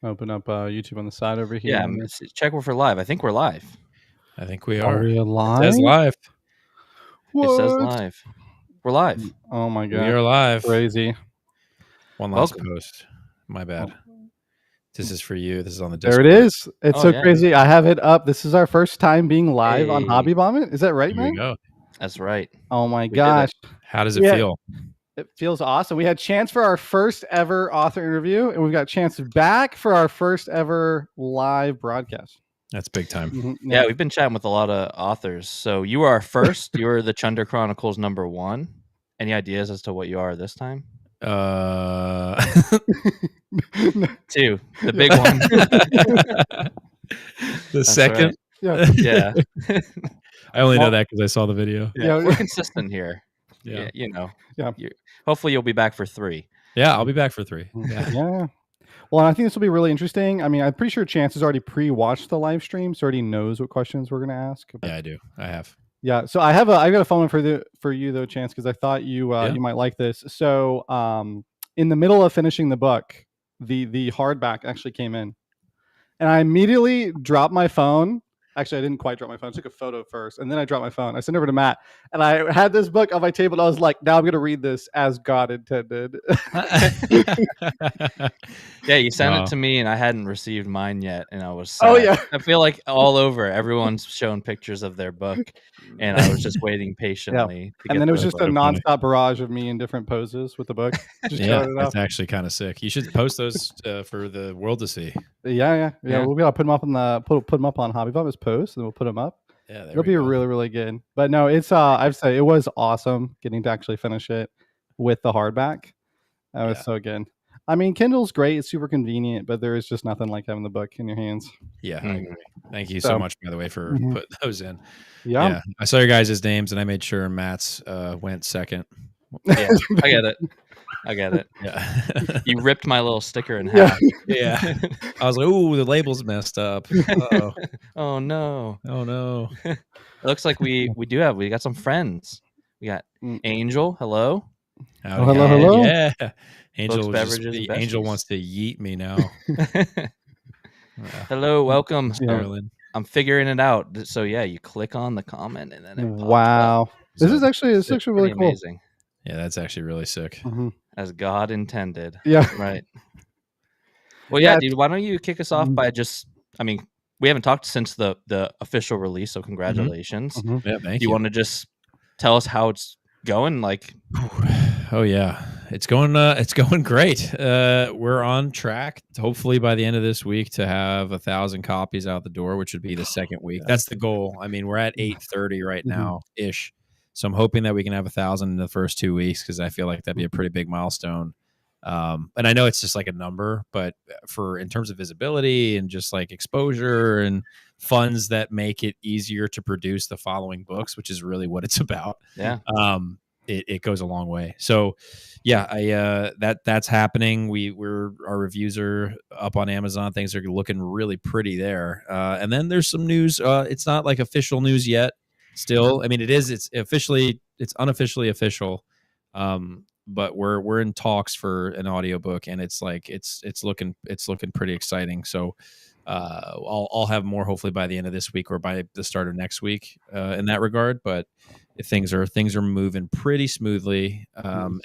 Open up YouTube on the side over here. Yeah, check if we're live. I think we're live. I think we Are are. we live? It says live. It says What? live. We're live. Oh my god. We are live. Crazy. One last Welcome. post. My bad. This is for you. This is on the There Discord. it is. It's Oh, so yeah. crazy. I have it up. This is our first time being live on Hey. Hobby Vomit. Is that right, Here man? we go. That's right. Oh my We did gosh. How does it Yeah. feel? It feels awesome. We had Chance for our first ever author interview, and we've got Chance back for our first ever live broadcast. That's big time. Mhm. Yeah, we've been chatting with a lot of authors. So you are our first. You are the Chunder Chronicles #1. Any ideas as to what you are this time? 2, the big one. The That's second. right. Yeah. Yeah. I only know that because I saw the video. Yeah. We're consistent here. Yeah. You know. Yeah. Hopefully you'll be back for 3. Yeah, I'll be back for 3. Yeah. Yeah. Well, I think this will be really interesting. I mean, I'm pretty sure Chance has already pre-watched the live stream, so already knows what questions we're going to ask. Yeah, I do. I have. Yeah. So I got a fun one for you though, Chance, because I thought you you might like this. So in the middle of finishing the book, the hardback actually came in, and I immediately dropped my phone. Actually, I didn't quite drop my phone. I took a photo first, and then I dropped my phone. I sent it over to Matt, and I had this book on my table, and I was like, now I'm going to read this as God intended. Yeah, you sent Wow. it to me, and I hadn't received mine yet, and I was sad. Oh, yeah. I feel like all over, everyone's showing pictures of their book, and I was just waiting patiently. And then it was just a so funny. nonstop barrage of me in different poses with the book. Just Yeah, showing it that's off. actually kind of sick. You should post those for the world to see. Yeah. Yeah. We'll be able to put them up on the put them up on Hobby Vom's post, and we'll put them up. Yeah, there It'll we be go. really, really good. But no, it's I'd say it was awesome getting to actually finish it with the hardback. That was Yeah. so good. I mean, Kindle's great; it's super convenient, but there is just nothing like having the book in your hands. Yeah, I Mhm. agree. Thank you So- so much, by the way, for Mhm. putting those in. Yeah, I saw your guys' names, and I made sure Matt's went second. Yeah, I get it. Yeah. You ripped my little sticker in Yeah. half. Yeah. I was like, "Ooh, the label's messed up." Uh-oh. Oh no! Oh no. It looks like we got some friends. We got Mm. Angel. Hello. Howdy, hello, howdy. hello. Yeah. Angel, Books, beverages, and Angel besties. wants to yeet me now. Hello, welcome. Yeah. Sterling. I'm figuring it out. So yeah, you click on the comment and then it pops up. Wow, this So, is actually sick. really Pretty cool. amazing, Yeah, that's actually really sick. Mhm. as God intended. Yeah. Right. Well, yeah, Yeah, dude. Why don't you kick us off Mhm. by just? I mean, we haven't talked since the official release, so congratulations. Mhm. Yeah, thank Do you want to just tell us how it's going? Like, Oh yeah, it's going great. We're on track, hopefully by the end of this week, to have 1,000 copies out the door, which would be the second week. That's the goal. I mean, we're at 830 right now ish, so I'm hoping that we can have 1,000 in the first 2 weeks, because I feel like that'd be a pretty big milestone. And I know it's just like a number, but in terms of visibility and just like exposure and funds that make it easier to produce the following books, which is really what it's about. yeah, It goes a long way. So yeah, that's happening. Our reviews are up on Amazon. Things are looking really pretty there. And then there's some news. It's not like official news yet. Still, I mean, it's unofficially official. But we're in talks for an audiobook, and it's looking pretty exciting. So I'll have more hopefully by the end of this week or by the start of next week in that regard. But things are moving pretty smoothly, and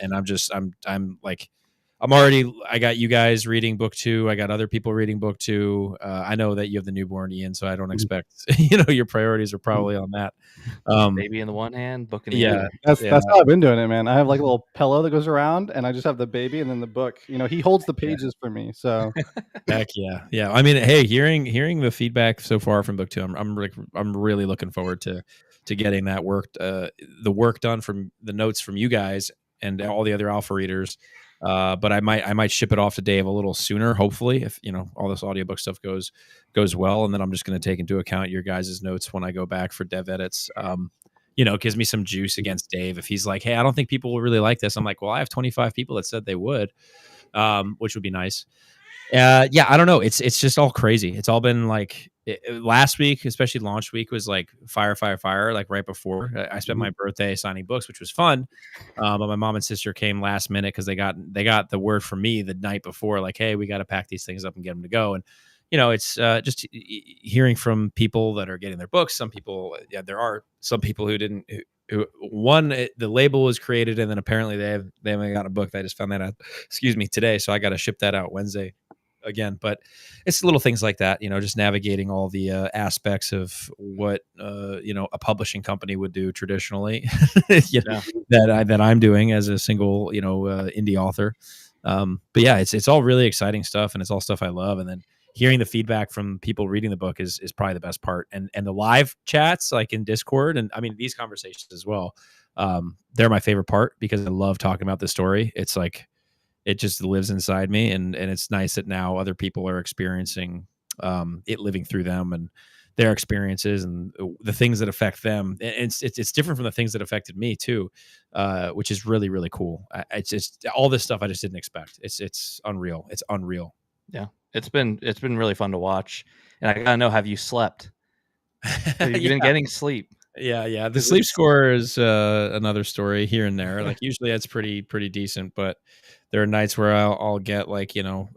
I got you guys reading book 2. I got other people reading book 2. I know that you have the newborn, Ian, so I don't expect your priorities are probably on that. baby in the one hand, book in the Yeah, other. That's how I've been doing it, man. I have like a little pillow that goes around, and I just have the baby and then the book. He holds the pages for me. So heck yeah. I mean, hey, hearing the feedback so far from book 2, I'm really looking forward to getting that the work done from the notes from you guys and all the other alpha readers. But I might ship it off to Dave a little sooner, hopefully, if all this audiobook stuff goes well, and then I'm just going to take into account your guys' notes when I go back for dev edits. It gives me some juice against Dave if he's like, hey, I don't think people will really like this. I'm like, well, I have 25 people that said they would, which would be nice. I don't know. It's just all crazy. It's all been like last week, especially launch week, was like fire, like right before. I spent my birthday signing books, which was fun. But my mom and sister came last minute because they got the word from me the night before, like, hey, we got to pack these things up and get them to go. And it's just hearing from people that are getting their books. Some people, there are some people who didn't. The label was created, and then apparently they haven't got a book. I just found that out, today. So I got to ship that out Wednesday again. But it's little things like that, just navigating all the aspects of what a publishing company would do traditionally, that I'm doing as a single indie author. But yeah, it's all really exciting stuff, and it's all stuff I love. And then hearing the feedback from people reading the book is probably the best part. And the live chats, like in Discord, and I mean these conversations as well, they're my favorite part because I love talking about the story. It's like it just lives inside me, and it's nice that now other people are experiencing it living through them and their experiences and the things that affect them. And it's different from the things that affected me too, which is really, really cool. It's just all this stuff I just didn't expect. It's unreal. It's unreal. Yeah, it's been really fun to watch. And I gotta know, have you slept? Have you been getting sleep? Yeah. The sleep score is another story here and there. Like usually it's pretty decent, but there are nights where I'll get like usually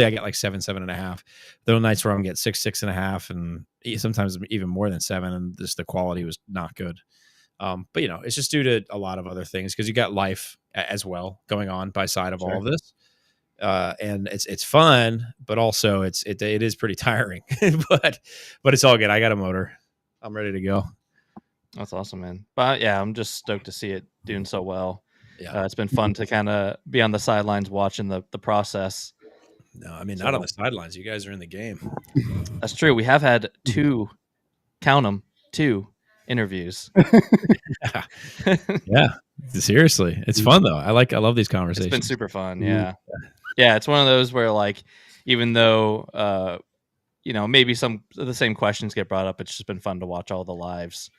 I get like 7.5. There are nights where I'm get 6.5, and sometimes even more than 7, and just the quality was not good. But it's just due to a lot of other things because you got life as well going on by side of all of this. And it's fun, but also it is pretty tiring, but it's all good. I got a motor. I'm ready to go. That's awesome, man. But yeah, I'm just stoked to see it doing so well. Yeah. It's been fun to kind of be on the sidelines watching the process. No, I mean, not on the sidelines. You guys are in the game. That's true. We have had 2 interviews. Yeah. Seriously. It's fun though. I love these conversations. It's been super fun. Yeah. Yeah. It's one of those where like, even though, maybe some of the same questions get brought up, it's just been fun to watch all the lives.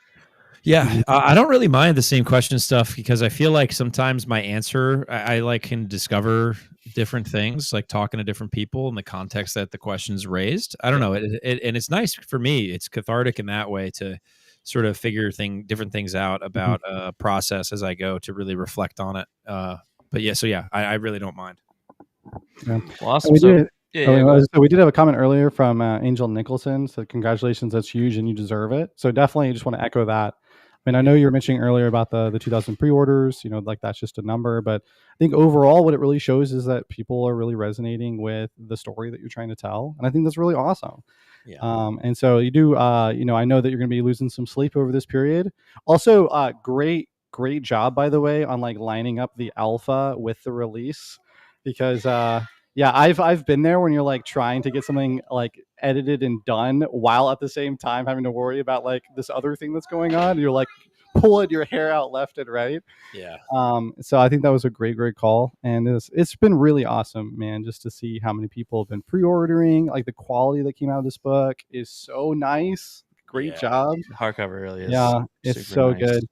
Yeah, I don't really mind the same question stuff because I feel like sometimes my answer, I like can discover different things, like talking to different people in the context that the question's raised. I don't know, and it's nice for me. It's cathartic in that way to sort of figure different things out about a process as I go to really reflect on it. But yeah, so yeah, I really don't mind. Yeah. Well, awesome. So we did have a comment earlier from Angel Nicholson. So congratulations, that's huge, and you deserve it. So definitely, just want to echo that. I mean, I know you were mentioning earlier about the 2,000 pre-orders. Like that's just a number, but I think overall, what it really shows is that people are really resonating with the story that you're trying to tell, and I think that's really awesome. Yeah. And so you do. I know that you're going to be losing some sleep over this period. Also, great job, by the way, on like lining up the alpha with the release, because yeah, I've been there when you're like trying to get something like edited and done while at the same time having to worry about like this other thing that's going on. You're like pulling your hair out left and right. Yeah. So I think that was a great call, and it's been really awesome, man, just to see how many people have been pre-ordering. Like the quality that came out of this book is so nice. Great job. The hardcover really is. Yeah, it's so nice. Good.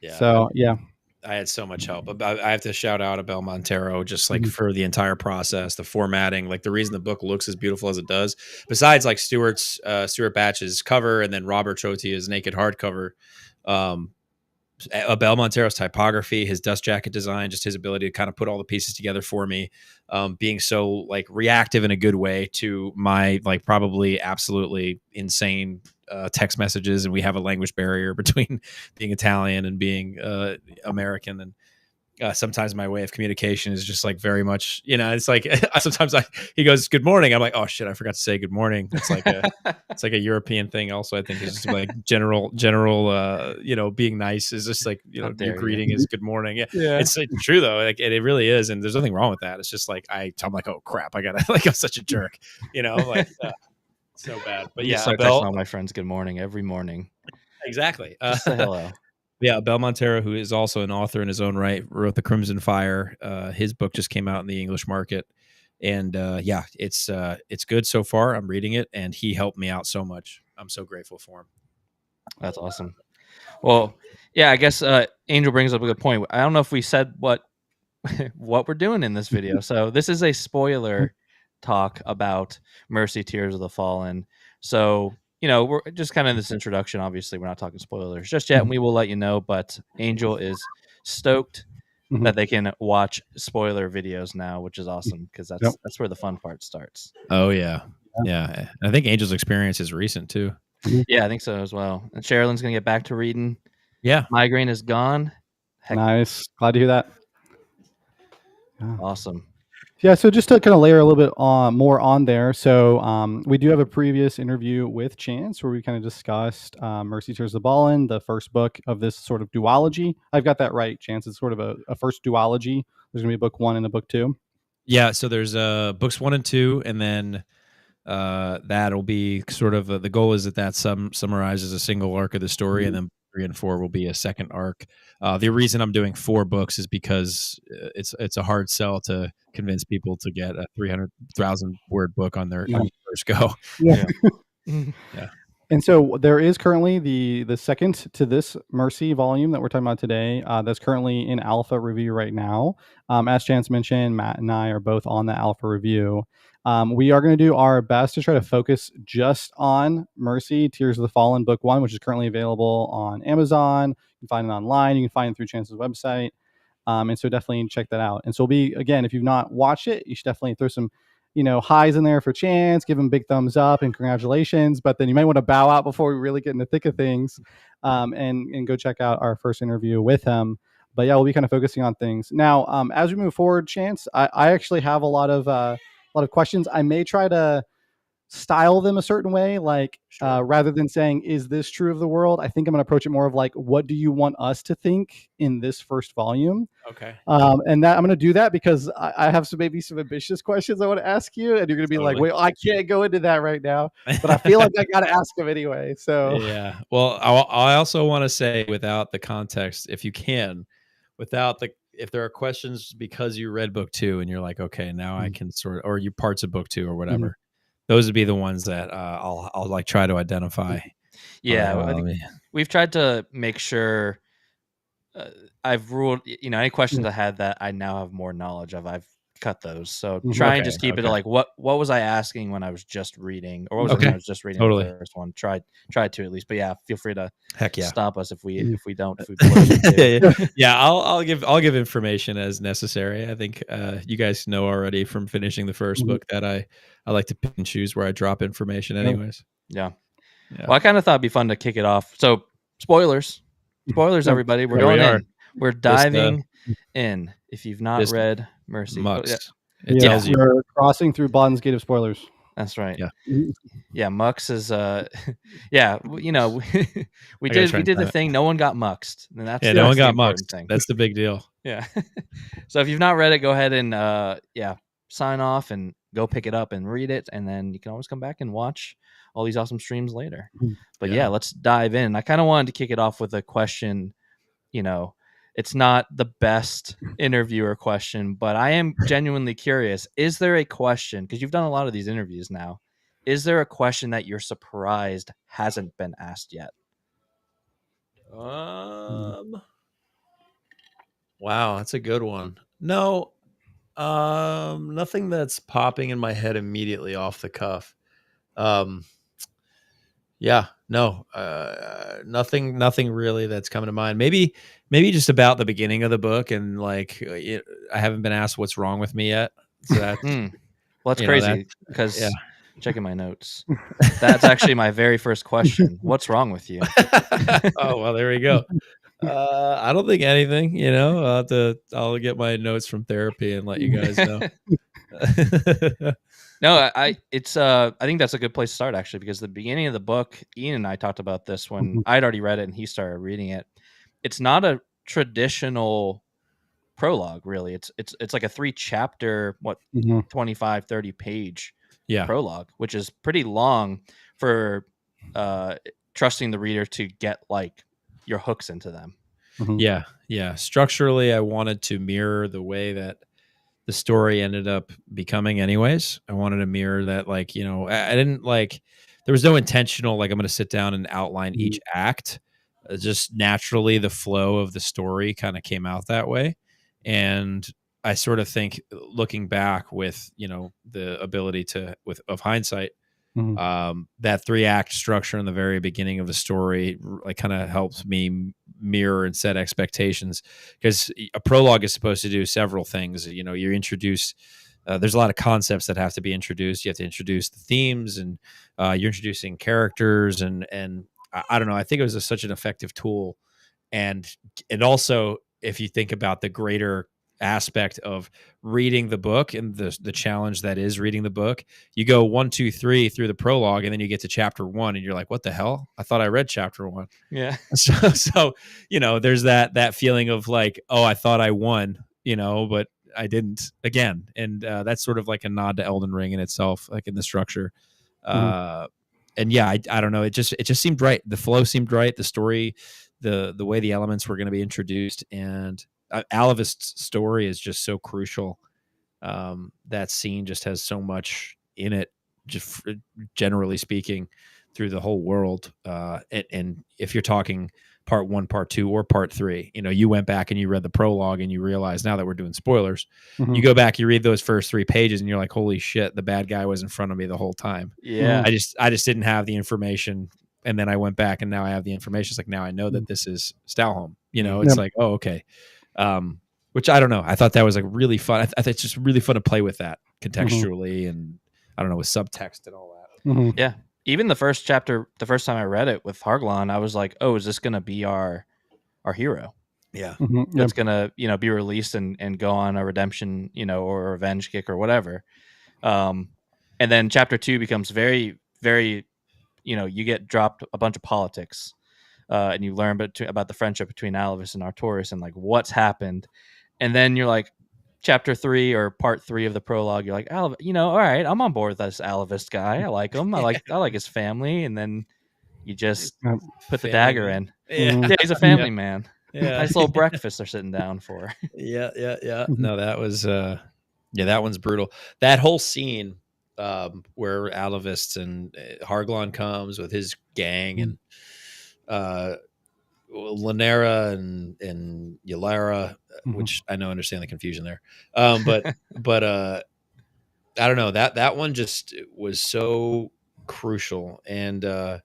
Yeah. So yeah. I had so much help. I have to shout out Abel Montero just like for the entire process, the formatting, like the reason the book looks as beautiful as it does, besides like Stuart Batch's cover and then Robert Chotia's naked hardcover. Abel Montero's typography, his dust jacket design, just his ability to kind of put all the pieces together for me, being so like reactive in a good way to my like probably absolutely insane text messages, and we have a language barrier between being Italian and being American, and sometimes my way of communication is just like very much, it's like sometimes he goes good morning, I'm like, oh shit, I forgot to say good morning. It's like a European thing also. I think it's just like general being nice is just like your greeting is good morning. Yeah. It's true though, like it really is, and there's nothing wrong with that. It's just like I'm like, oh crap, I gotta like I'm such a jerk, like so bad. But yeah, start texting all my friends good morning every morning. Exactly. Just say hello. Yeah, Abel Montero, who is also an author in his own right, wrote The Crimson Fire. His book just came out in the English market, and yeah, it's good so far. I'm reading it, and he helped me out so much. I'm so grateful for him. That's awesome. Well, yeah, I guess Angel brings up a good point. I don't know if we said what we're doing in this video, so this is a spoiler talk about Mercy, Tears of the Fallen. So, we're just kind of this introduction. Obviously, we're not talking spoilers just yet, and we will let you know. But Angel is stoked that they can watch spoiler videos now, which is awesome because that's where the fun part starts. Oh yeah. I think Angel's experience is recent too. Yeah, I think so as well. And Sherilyn's gonna get back to reading. Yeah, migraine is gone. Nice, glad to hear that. Awesome. Yeah, so just to kind of layer a little bit more on there. So we do have a previous interview with Chance where we kind of discussed Mercy Tears of the Fallen, the first book of this sort of duology. I've got that right, Chance. It's sort of a first duology. There's going to be a book 1 and a book 2. Yeah, so there's books 1 and 2, and then that'll be sort of the goal is that summarizes a single arc of the story, and then 3 and 4 will be a second arc. The reason I'm doing 4 books is because it's a hard sell to convince people to get a 300,000 word book on their first go. Yeah. Yeah. And so there is currently the second to this Mercy volume that we're talking about today. That's currently in alpha review right now. As Chance mentioned, Matt and I are both on the alpha review. We are going to do our best to try to focus just on Mercy, Tears of the Fallen, book 1, which is currently available on Amazon. You can find it online. You can find it through Chance's website. And so definitely check that out. And so again, if you've not watched it, you should definitely throw some highs in there for Chance, give him big thumbs up and congratulations. But then you might want to bow out before we really get in the thick of things, and go check out our first interview with him. But yeah, we'll be kind of focusing on things now. As we move forward, Chance, I actually have a lot of questions. I may try to style them a certain way, like rather than saying, is this true of the world? I think I'm going to approach it more of like, what do you want us to think in this first volume? Okay. And that I'm going to do that because I have some ambitious questions I want to ask you, and you're going to be like, wait, I can't go into that right now, but I feel like I got to ask them anyway. So yeah. Well, I also want to say, without the context, if you can, if there are questions because you read book 2 and you're like, okay, now I can or you parts of book 2 or whatever, those would be the ones that I'll like try to identify. Yeah, I think we've tried to make sure I've ruled, any questions I had that I now have more knowledge of, I've cut those. So try and just keep it like, what was I asking when I was just reading, or what was it when I was just reading the first one? Try to at least, but yeah, feel free to stop us if we don't. Yeah, I'll give information as necessary. I think you guys know already from finishing the first book that I like to pick and choose where I drop information anyways. Yeah. Well, I kind of thought it'd be fun to kick it off. So spoilers, everybody. We're going in. We're diving in. If you've not read Mercy, we're crossing through Bond's Gate of spoilers. That's right. Yeah. Mux is we did the thing. No one got muxed, and that's no one got muxed. Thing. That's the big deal. Yeah. So if you've not read it, go ahead and sign off and go pick it up and read it, and then you can always come back and watch all these awesome streams later. But let's dive in. I kind of wanted to kick it off with a question. It's not the best interviewer question, but I am genuinely curious. Is there a question, because you've done a lot of these interviews now, is there a question that you're surprised hasn't been asked yet? Wow, that's a good one. No, nothing that's popping in my head immediately off the cuff. Nothing really that's coming to mind. Maybe just about the beginning of the book, and like I haven't been asked what's wrong with me yet. So that's well, that's crazy because checking my notes, that's actually my very first question. What's wrong with you? Oh well, there we go. I don't think anything. I'll get my notes from therapy and let you guys know. No, I think that's a good place to start, actually, because the beginning of the book, Ian and I talked about this when I'd already read it and he started reading it. It's not a traditional prologue, really. It's like a 3-chapter, 25, 30 page prologue, which is pretty long for trusting the reader to get like your hooks into them. Yeah. Structurally, I wanted to mirror the way that the story ended up becoming anyways. I wanted to mirror that, like, I didn't like, there was no intentional, like, I'm going to sit down and outline each act. Just naturally the flow of the story kind of came out that way. And I sort of think, looking back with, the ability of hindsight, that 3-act structure in the very beginning of the story, like, kind of helps me mirror and set expectations, because a prologue is supposed to do several things. You're introduced. There's a lot of concepts that have to be introduced. You have to introduce the themes, and you're introducing characters, and I don't know. I think it was such an effective tool, and also, if you think about the greater aspect of reading the book and the challenge that is reading the book, you go 1, 2, 3 through the prologue, and then you get to chapter 1, and you're like, what the hell? I thought I read chapter 1. Yeah. So there's that feeling of like, oh, I thought I won, but I didn't again. And that's sort of like a nod to Elden Ring in itself, like in the structure. And yeah, I don't know. It just seemed right. The flow seemed right. The story, the way the elements were going to be introduced, and Alavist's story is just so crucial. That scene just has so much in it, just generally speaking, through the whole world. And if you're talking part 1, part 2, or part 3, you went back and you read the prologue, and you realize, now that we're doing spoilers, you go back, you read those first 3 pages, and you're like, holy shit, the bad guy was in front of me the whole time. Yeah. I just didn't have the information. And then I went back, and now I have the information. It's like, now I know that this is Stalholm. It's like, oh, okay. Which I don't know. I thought that was like really fun. I think it's just really fun to play with that contextually, and I don't know, with subtext and all that. Yeah. Even the first chapter, the first time I read it with Harglon, I was like, oh, is this going to be our hero? Yeah. That's going to, be released and go on a redemption, or a revenge kick or whatever. And then chapter 2 becomes very, very, you get dropped a bunch of politics, and you learn about the friendship between Alavis and Artorias, and like what's happened. And then you're like, chapter 3 or part 3 of the prologue, you're like, all right, I'm on board with this Alavist guy. I like him. I like his family. And then you just put the dagger in. Yeah, he's a family man. Yeah. Nice little breakfast they're sitting down for. Yeah. No, that was that one's brutal. That whole scene where Alavist and Harglon comes with his gang, and Lanera and Yalara, which I know, understand the confusion there. But I don't know, that one just was so crucial. And there's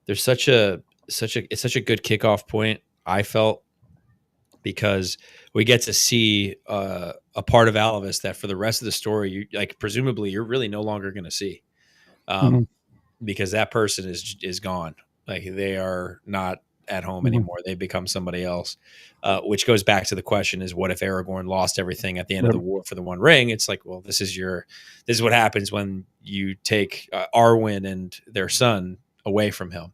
it's such a good kickoff point, I felt, because we get to see a part of Alavis that for the rest of the story, presumably you're really no longer going to see, because that person is gone. Like, they are not at home anymore. They become somebody else, which goes back to the question is, what if Aragorn lost everything at the end of the war for the One Ring? It's like, well, this is what happens when you take Arwen and their son away from him.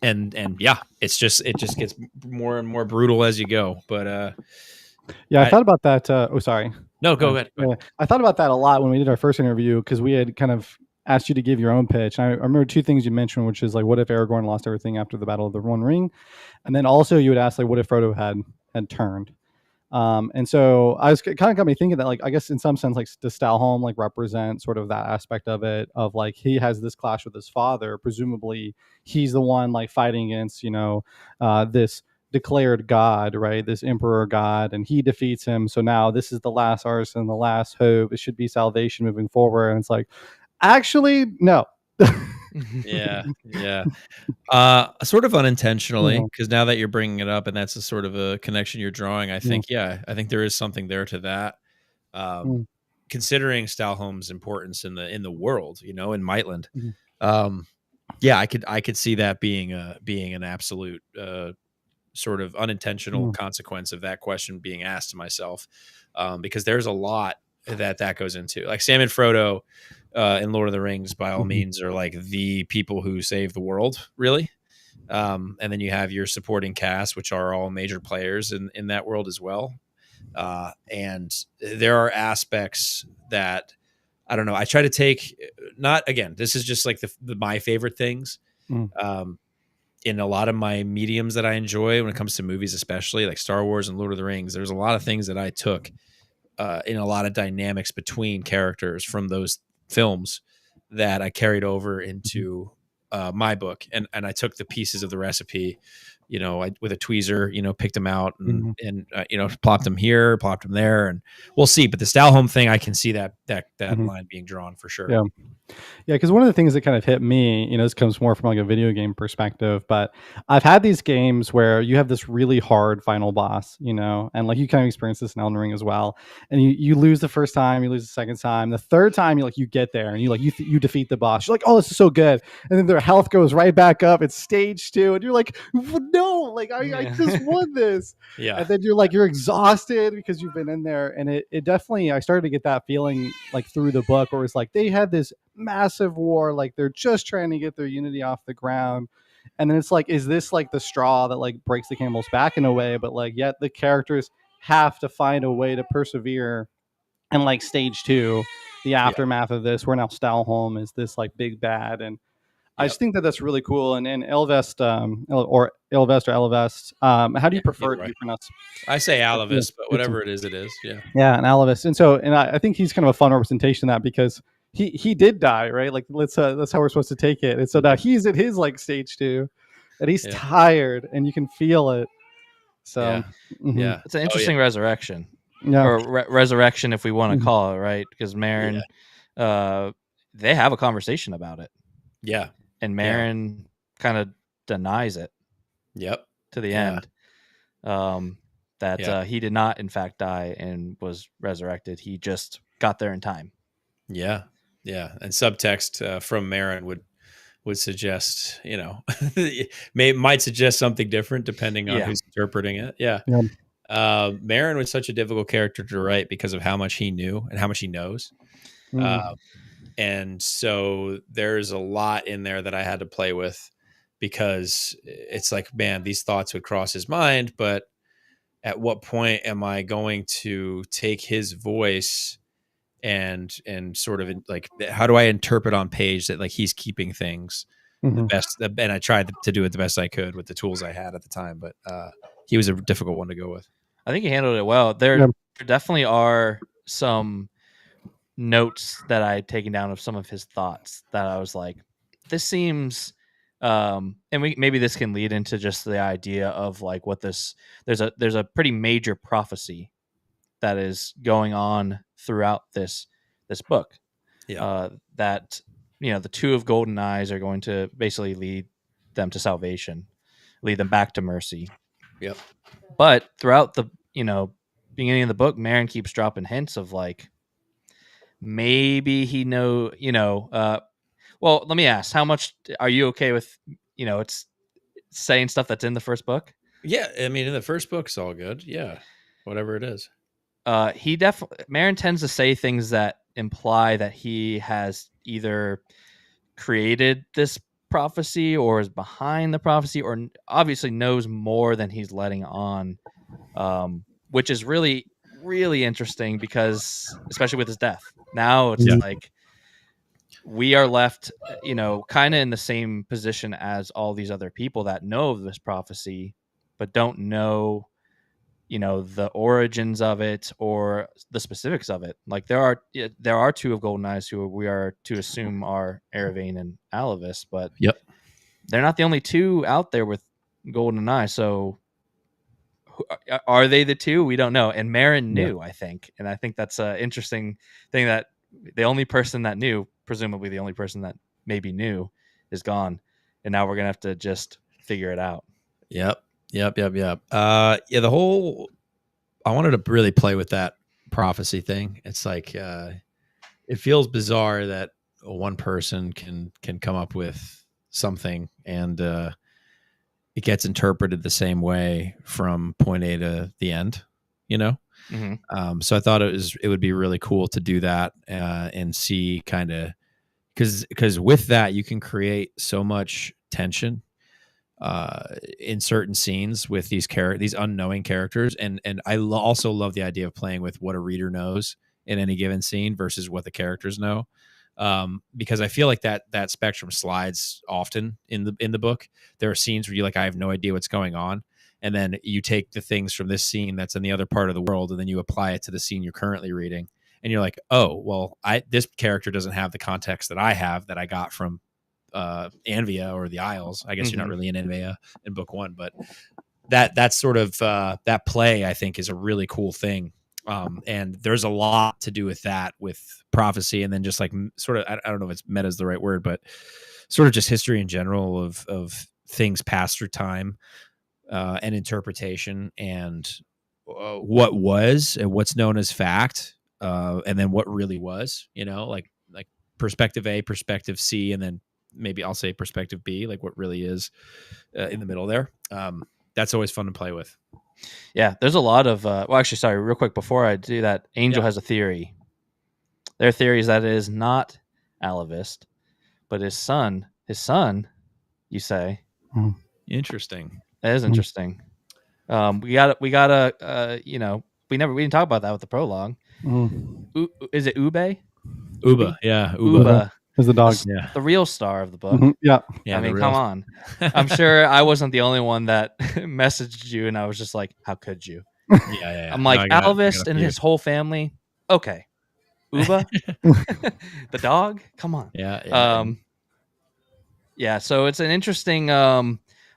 And yeah, it just gets more and more brutal as you go. But I thought about that. Sorry. No, go ahead. I thought about that a lot when we did our first interview, because we had kind of asked you to give your own pitch. And I remember 2 things you mentioned, which is like, what if Aragorn lost everything after the Battle of the One Ring? And then also you would ask, like, what if Frodo had turned? And so I was kind of got me thinking that, like, I guess in some sense, like, does Stalholm like represent sort of that aspect of it, of like, he has this clash with his father. Presumably he's the one like fighting against, this declared god, right? This emperor god, and he defeats him. So now this is the last arson, the last hope. It should be salvation moving forward. And it's like, actually, no. Yeah. Sort of unintentionally, because now that you're bringing it up, and that's a sort of a connection you're drawing, I think there is something there to that. Considering Stalholm's importance in the world, in Mightland. I could see that being an absolute sort of unintentional consequence of that question being asked to myself, because there's a lot that goes into, like, Sam and Frodo in Lord of the Rings, by all means, are like the people who save the world, really. And then you have your supporting cast, which are all major players in that world as well. And there are aspects that, I don't know, I try to take, not, again, this is just like my favorite things. In a lot of my mediums that I enjoy when it comes to movies, especially like Star Wars and Lord of the Rings, there's a lot of things that I took in a lot of dynamics between characters from those films that I carried over into my book, and I took the pieces of the recipe with a tweezer, picked him out and plopped him here, plopped him there, and we'll see. But the Stalholm thing, I can see that line being drawn for sure. Yeah. Yeah, because one of the things that kind of hit me, this comes more from like a video game perspective, but I've had these games where you have this really hard final boss, and like you kind of experience this in Elden Ring as well, and you lose the first time, you lose the second time, the third time you get there and you defeat the boss, you're like, oh, this is so good, and then their health goes right back up. It's stage 2, and you're like, no, like I just won this, and then you're exhausted because you've been in there, and it definitely, I started to get that feeling like through the book where it's like they had this massive war, like they're just trying to get their unity off the ground, and then it's like, is this like the straw that like breaks the camel's back in a way, but like yet the characters have to find a way to persevere, and like stage 2, the aftermath of this, where now Stalholm is this like big bad, and I just think that that's really cool. And Elvest, or Ilvest or Elvest, how do you prefer it to be pronounced? I say Alavist, but whatever it is, it is. Yeah. Yeah, an Alavist. And I think he's kind of a fun representation of that, because he did die, right? Like that's how we're supposed to take it. And so now he's at his like stage 2, and he's tired, and you can feel it. So yeah, it's an interesting resurrection. Yeah. Or resurrection, if we want to call it, right? Because Merrin, they have a conversation about it. Yeah. And Merrin kind of denies it. Yep. To the end. That he did not, in fact, die and was resurrected. He just got there in time. Yeah. Yeah. And subtext from Merrin would suggest, might suggest something different depending on who's interpreting it. Yeah. Merrin was such a difficult character to write because of how much he knew and how much he knows. And so there's a lot in there that I had to play with, because it's like, man, these thoughts would cross his mind, but at what point am I going to take his voice and sort of like, how do I interpret on page that like he's keeping things the best? And I tried to do it the best I could with the tools I had at the time, but he was a difficult one to go with. I think he handled it well. There definitely are some notes that I had taken down of some of his thoughts that I was like, this seems, and maybe this can lead into just the idea of like what this, there's a pretty major prophecy that is going on throughout this book. That, the 2 of golden eyes are going to basically lead them to salvation, lead them back to mercy. Yep. But throughout the, beginning of the book, Merrin keeps dropping hints of like, maybe he well, let me ask, how much are you okay with, it's saying stuff that's in the first book? Yeah. I mean, in the first book, it's all good. Yeah. Whatever it is. Merrin tends to say things that imply that he has either created this prophecy or is behind the prophecy, or obviously knows more than he's letting on, which is really, really interesting, because especially with his death, now it's like we are left, kind of in the same position as all these other people that know of this prophecy, but don't know, the origins of it or the specifics of it. Like there are 2 of golden eyes who we are to assume are Eravane and Alavis, but they're not the only 2 out there with golden eyes. So are they the 2? We don't know. And Merrin knew, I think. And I think that's an interesting thing, that the only person that knew, presumably the only person that maybe knew, is gone. And now we're going to have to just figure it out. Yep. The whole, I wanted to really play with that prophecy thing. It's like, it feels bizarre that one person can come up with something and it gets interpreted the same way from point A to the end, So I thought it would be really cool to do that and see kind of, because with that you can create so much tension in certain scenes with these unknowing characters, and I also love the idea of playing with what a reader knows in any given scene versus what the characters know, because I feel like that spectrum slides often in the book. There are scenes where you're like, I have no idea what's going on, and then you take the things from this scene that's in the other part of the world, and then you apply it to the scene you're currently reading, and you're like, oh well, this character doesn't have the context that I have, that I got from Anvia or the Isles. I guess you're not Mhm. really in Anvia in book 1, but that's sort of that play, I think, is a really cool thing. And there's a lot to do with that, with prophecy, and then just like sort of, I don't know if it's meta is the right word, but sort of just history in general of things passed through time and interpretation, and what was and what's known as fact, and then what really was, like perspective A, perspective C, and then maybe I'll say perspective B, like what really is in the middle there. That's always fun to play with. Yeah, there's a lot of well, actually, sorry, real quick before I do that, Angel has a theory. Their theory is that it is not Alavist, but his son, you say. Interesting. That is interesting. We got we didn't talk about that with the prologue. Is it Ube? Uba, yeah, Uba is the dog. The real star of the book. Yeah. I mean, come on. I'm sure I wasn't the only one that messaged you, and I was just like, "How could you?" Yeah. I'm like, Alvist and his whole family. Okay, Uba, the dog. Come on. Yeah. So it's an interesting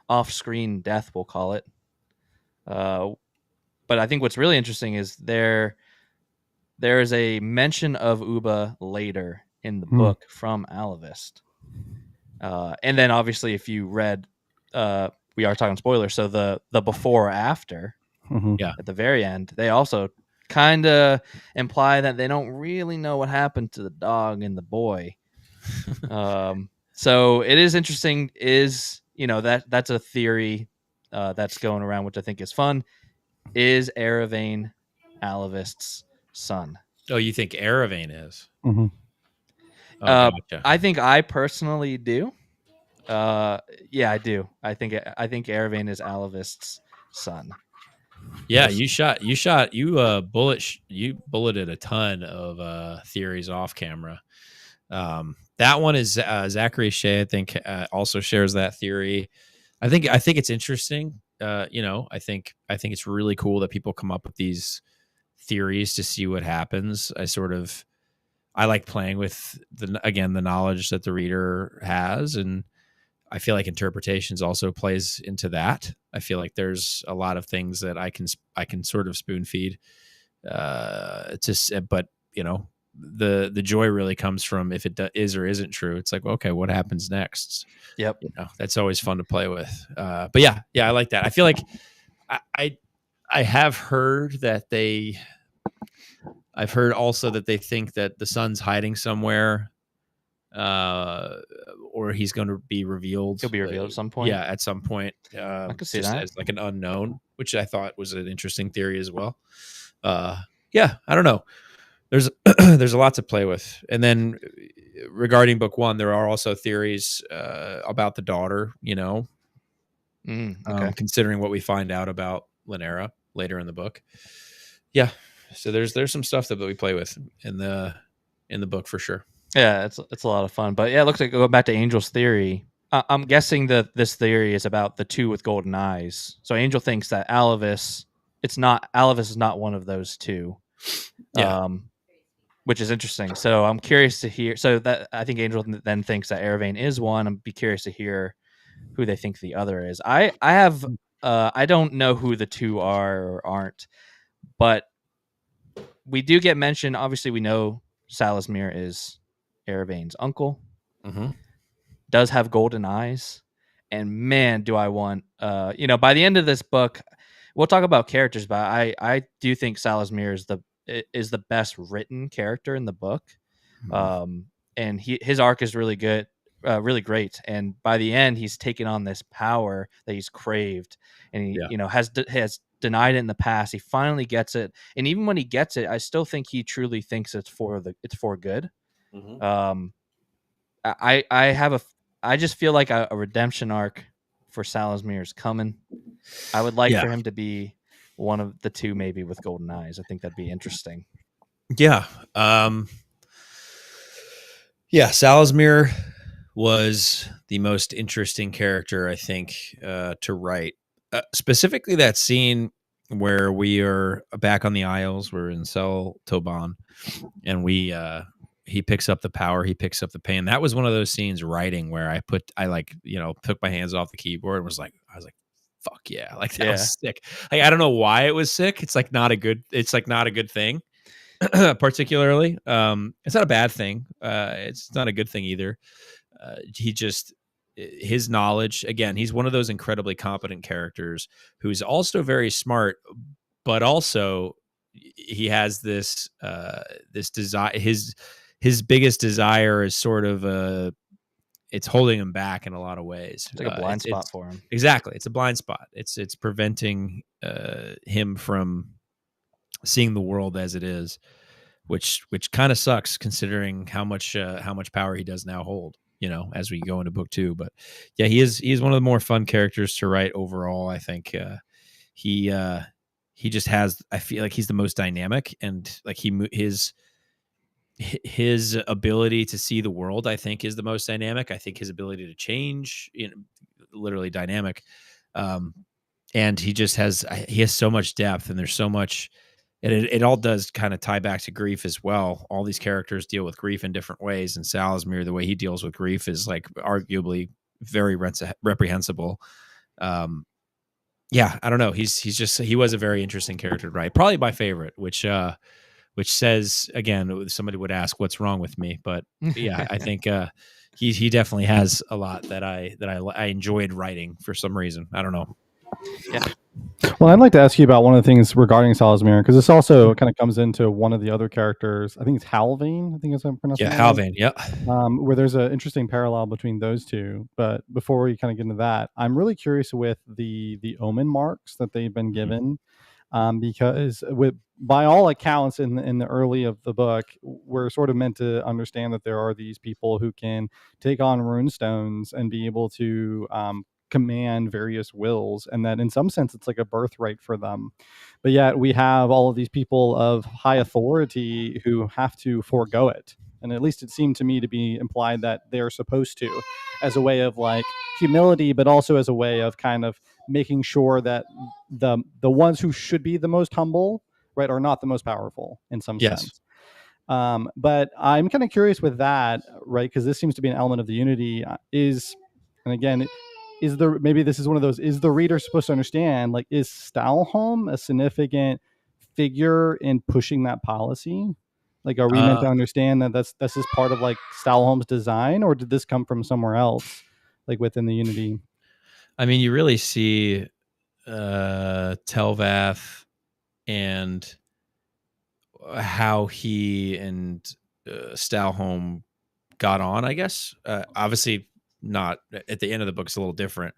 off-screen death, we'll call it. But I think what's really interesting is there is a mention of Uba later in the book from Alavist. And then obviously if you read, we are talking spoilers, so the before or after, at the very end, they also kind of imply that they don't really know what happened to the dog and the boy. So it is interesting, that's a theory that's going around, which I think is fun. Is Eravane Alavist's son? Oh, you think Eravane is? Gotcha. I think I personally do. Yeah, I do. I think Eravane is Alavist's son. Yeah, you bulleted a ton of theories off camera. That one is Zachary Shea, I think, also shares that theory. I think it's interesting. I think it's really cool that people come up with these theories to see what happens. I like playing with the knowledge that the reader has, and I feel like interpretations also plays into that. I feel like there's a lot of things that I can sort of spoon feed, but the joy really comes from if it is or isn't true. It's like, okay, what happens next? Yep. That's always fun to play with. But yeah, I like that. I feel like I have heard that I've heard also that they think that the son's hiding somewhere, or he's going to be revealed. He'll be revealed at some point. Yeah, at some point. I could see that as like an unknown, which I thought was an interesting theory as well. Yeah, I don't know. There's there's a lot to play with. And then regarding book 1, there are also theories about the daughter. Considering what we find out about Lynera later in the book. Yeah. So there's some stuff that we play with in the book for sure. Yeah, it's a lot of fun. But yeah, it looks like going back to Angel's theory. I'm guessing that this theory is about the two with golden eyes. So Angel thinks that Alavist is not one of those two. Yeah. Which is interesting. So I'm curious to hear. So that I think Angel then thinks that Eravane is one. I'm be curious to hear who they think the other is. I don't know who the two are or aren't, but we do get mentioned. Obviously, we know Salasmir is Eravane's uncle. Does have golden eyes, and man, do I want by the end of this book, we'll talk about characters, but I do think Salasmir is the best written character in the book. And his arc is really good, really great, and by the end he's taken on this power that he's craved, and he has denied it in the past. He finally gets it, and even when he gets it, I still think he truly thinks it's for good. I just feel like a redemption arc for Salasmir is coming. I would like for him to be one of the two, maybe with golden eyes. I think that'd be interesting. Yeah. Salasmir was the most interesting character, I think, to write. Specifically that scene where we are back on the Isles, we're in Sel Toban, and he picks up the power, he picks up the pain. That was one of those scenes writing where I took my hands off the keyboard and was like, fuck yeah. Like that was sick. Like, I don't know why it was sick. It's like not a good thing. Particularly. It's not a bad thing. It's not a good thing either. His knowledge, again, he's one of those incredibly competent characters who's also very smart, but also he has this desire. His biggest desire is sort of it's holding him back in a lot of ways. It's like a blind spot for him. Exactly. It's a blind spot. It's preventing him from seeing the world as it is, which kind of sucks considering how much power he does now hold, as we go into book 2. But yeah, he's one of the more fun characters to write overall. I think he just has, I feel like he's the most dynamic, and like his ability to see the world, I think, is the most dynamic. I think his ability to change, literally dynamic. And he has so much depth, and there's so much, and it all does kind of tie back to grief as well. All these characters deal with grief in different ways, and Salazar, the way he deals with grief is like arguably very reprehensible. Yeah, I don't know. He was a very interesting character, right? Probably my favorite, which says, again, somebody would ask what's wrong with me, but yeah, I think he definitely has a lot that I enjoyed writing for some reason. I don't know. Yeah. Well, I'd like to ask you about one of the things regarding Salazar, because this also kind of comes into one of the other characters. I think it's Halvain. I think is how I'm pronouncing it. Yeah, Halvain. Yeah. Where there's an interesting parallel between those two. But before we kind of get into that, I'm really curious with the omen marks that they've been given, because by all accounts in the early of the book, we're sort of meant to understand that there are these people who can take on rune stones and be able to command various wills, and that in some sense it's like a birthright for them. But yet we have all of these people of high authority who have to forego it, and at least it seemed to me to be implied that they're supposed to, as a way of like humility, but also as a way of kind of making sure that the ones who should be the most humble, right, are not the most powerful in some sense. But I'm kind of curious with that, right, because this seems to be an element of the unity. And again, maybe this is one of those, is the reader supposed to understand, like, is Stalholm a significant figure in pushing that policy? Like, are we meant to understand that that's just part of like Stalholm's design, or did this come from somewhere else, like within the unity? I mean, you really see Telvath and how he and Stalholm got on, I guess. Obviously, not at the end of the book, it's a little different,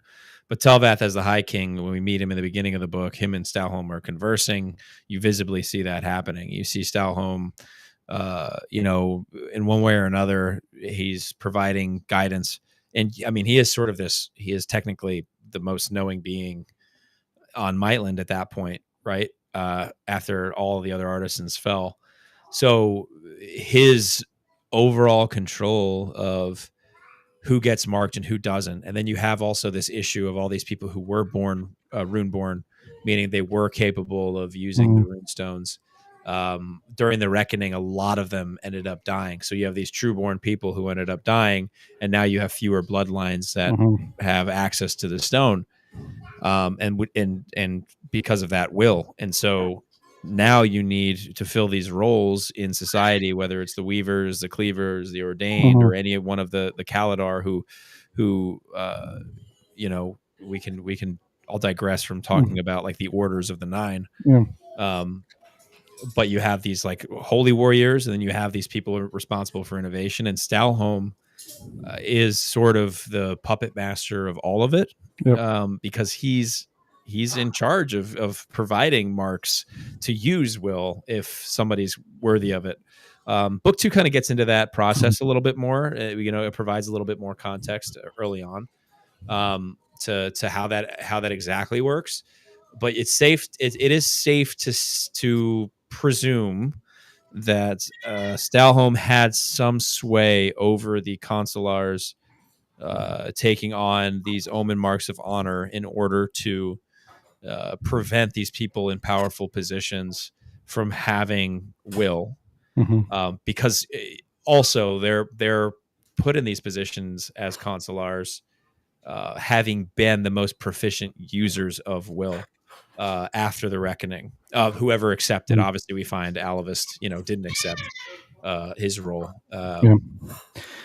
but Telvath as the High King, when we meet him in the beginning of the book, him and Stalholm are conversing. You visibly see that happening. You see Stalholm, in one way or another, he's providing guidance. And I mean, he is technically the most knowing being on Maitland at that point, right? After all the other artisans fell. So his overall control of who gets marked and who doesn't. And then you have also this issue of all these people who were born rune-born, meaning they were capable of using the rune stones. During the reckoning, a lot of them ended up dying. So you have these true-born people who ended up dying, and now you have fewer bloodlines that have access to the stone, and because of that will. And so now you need to fill these roles in society, whether it's the Weavers, the Cleavers, the Ordained, or any one of the Kaladar who we can all digress from talking about like the orders of the 9. But you have these like holy warriors, and then you have these people responsible for innovation, and Stalholm is sort of the puppet master of all of it, because he's in charge of providing marks to use will if somebody's worthy of it. Book 2 kind of gets into that process a little bit more. It provides a little bit more context early on to how that exactly works. But it's safe. It is safe to presume that Stalholm had some sway over the consulars taking on these omen marks of honor in order to prevent these people in powerful positions from having will, because also they're put in these positions as consulars, having been the most proficient users of will after the reckoning. Whoever accepted, obviously, we find Alavist, didn't accept his role.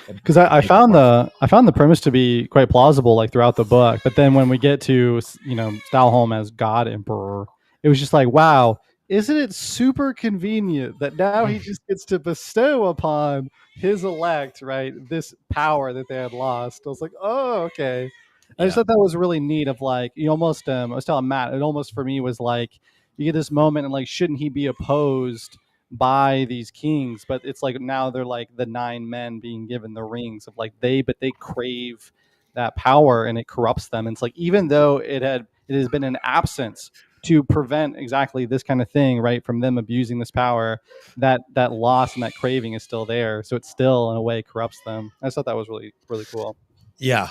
Because I found the premise to be quite plausible, like throughout the book. But then when we get to Stalholm as God Emperor, it was just like, wow, isn't it super convenient that now he just gets to bestow upon his elect, right, this power that they had lost? I was like, oh, okay. I just thought that was really neat. Of like, you almost, I was telling Matt, it almost for me was like, you get this moment, and like, shouldn't he be opposed by these kings? But it's like now they're like the 9 men being given the rings of like they crave that power, and it corrupts them. And it's like, even though it has been an absence to prevent exactly this kind of thing, right, from them abusing this power, that loss and that craving is still there, so it still in a way corrupts them. I just thought that was really, really cool. Yeah,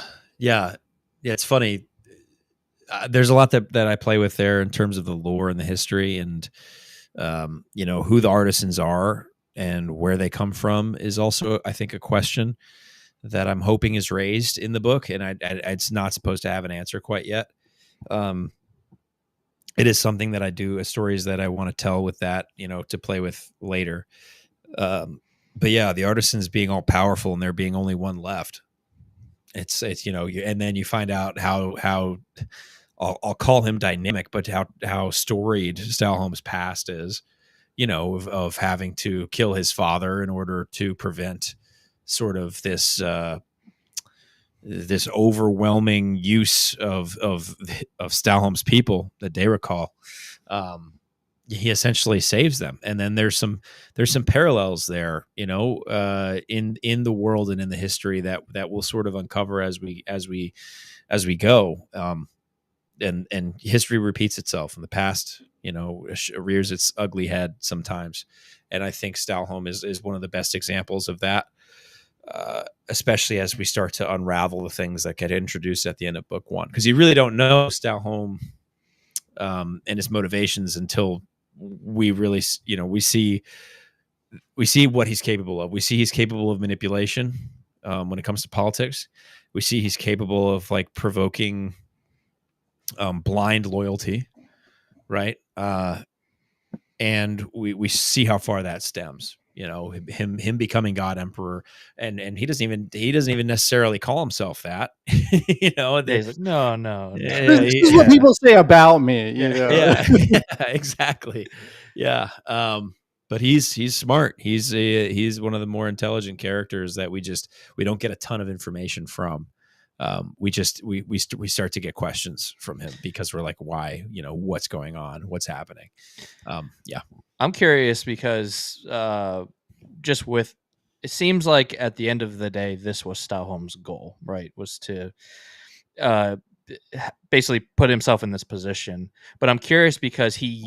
it's funny. There's a lot that I play with there in terms of the lore and the history, and who the artisans are and where they come from is also, I think, a question that I'm hoping is raised in the book, and it's not supposed to have an answer quite yet. It is something that I do, stories that I want to tell with that, to play with later. But yeah, the artisans being all powerful and there being only one left. It's and then you find out how I'll call him dynamic, but how storied Stalholm's past is, of having to kill his father in order to prevent sort of this overwhelming use of Stalholm's people that they recall. He essentially saves them, and then there's some parallels there, in the world and in the history that we'll sort of uncover as we go. And history repeats itself, and the past, rears its ugly head sometimes. And I think Stalholm is one of the best examples of that, especially as we start to unravel the things that get introduced at the end of book 1, because you really don't know Stalholm and his motivations until we really, we see what he's capable of. We see he's capable of manipulation when it comes to politics. We see he's capable of like provoking blind loyalty, right? And we see how far that stems. Him becoming God Emperor, and he doesn't even necessarily call himself that. He's like, no. This is what people say about me. Yeah, exactly. Yeah. But he's smart. He's one of the more intelligent characters that we don't get a ton of information from. We start to get questions from him because we're like, why? What's going on? What's happening? Yeah. I'm curious because it seems like at the end of the day, this was Stalholm's goal, right? Was to basically put himself in this position. But I'm curious because he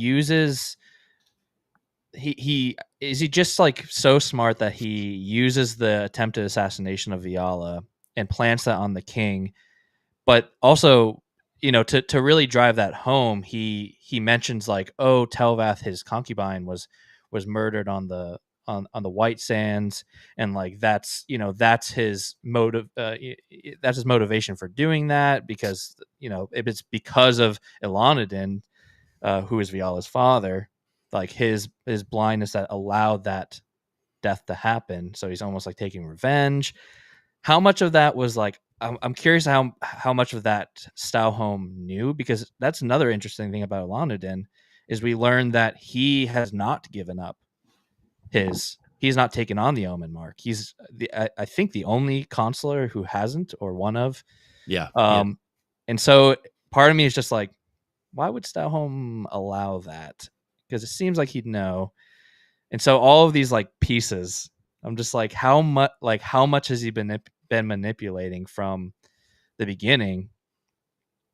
just like so smart that he uses the attempted assassination of Viala and plants that on the king. But also, to really drive that home, he mentions like, oh, Telvath, his concubine, was murdered on the White Sands, and like that's his motive. That's his motivation for doing that, because if it's because of Ilonadin, who is Viala's father, like his blindness that allowed that death to happen. So he's almost like taking revenge. How much of that was like, I'm curious how much of that Stalholm knew, because that's another interesting thing about Ilonadin is we learned that he has not given up he's not taken on the Omen mark. He's I think the only consular who hasn't, or one of. Yeah. And so part of me is just like, why would Stalholm allow that? Because it seems like he'd know. And so all of these like pieces, I'm just like, how much has he been manipulating from the beginning?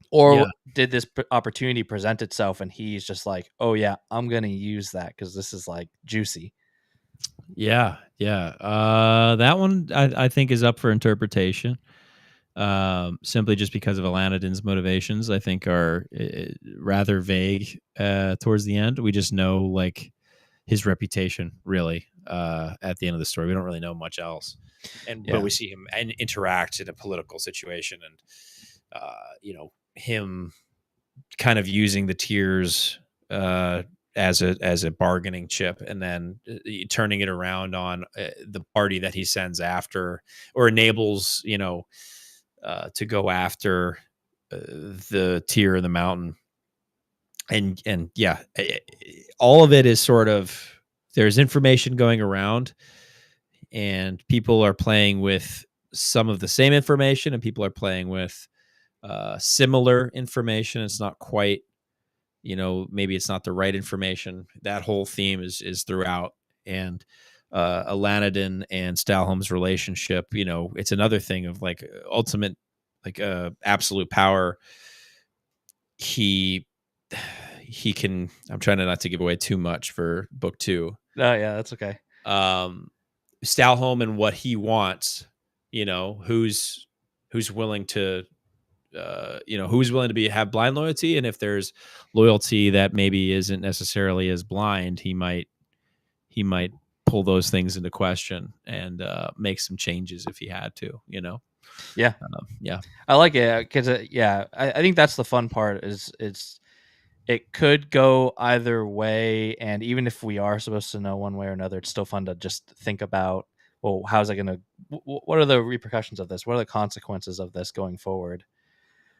Or did this opportunity present itself and he's just like, oh yeah, I'm going to use that because this is like juicy. Yeah. That one I think is up for interpretation. Simply just because of Ilonadin's motivations, I think are rather vague towards the end. We just know like his reputation, really, at the end of the story. We don't really know much else. But we see him and interact in a political situation, and him kind of using the tears as a bargaining chip, and then turning it around on the party that he sends after, or enables, to go after the tear in the mountain. And all of it is sort of, there's information going around, and people are playing with some of the same information, and people are playing with similar information. It's not quite, maybe it's not the right information. That whole theme is throughout. And Alanadin and Stalholm's relationship, it's another thing of like ultimate, like absolute power. He can, I'm trying not to give away too much for book 2. Yeah, that's okay. Stalholm and what he wants, who's willing to, who's willing to have blind loyalty, and if there's loyalty that maybe isn't necessarily as blind, he might pull those things into question and make some changes if he had to. Yeah. I like it because I think that's the fun part. Is it could go either way, and even if we are supposed to know one way or another, it's still fun to just think about, well, how's it gonna? What are the repercussions of this? What are the consequences of this going forward?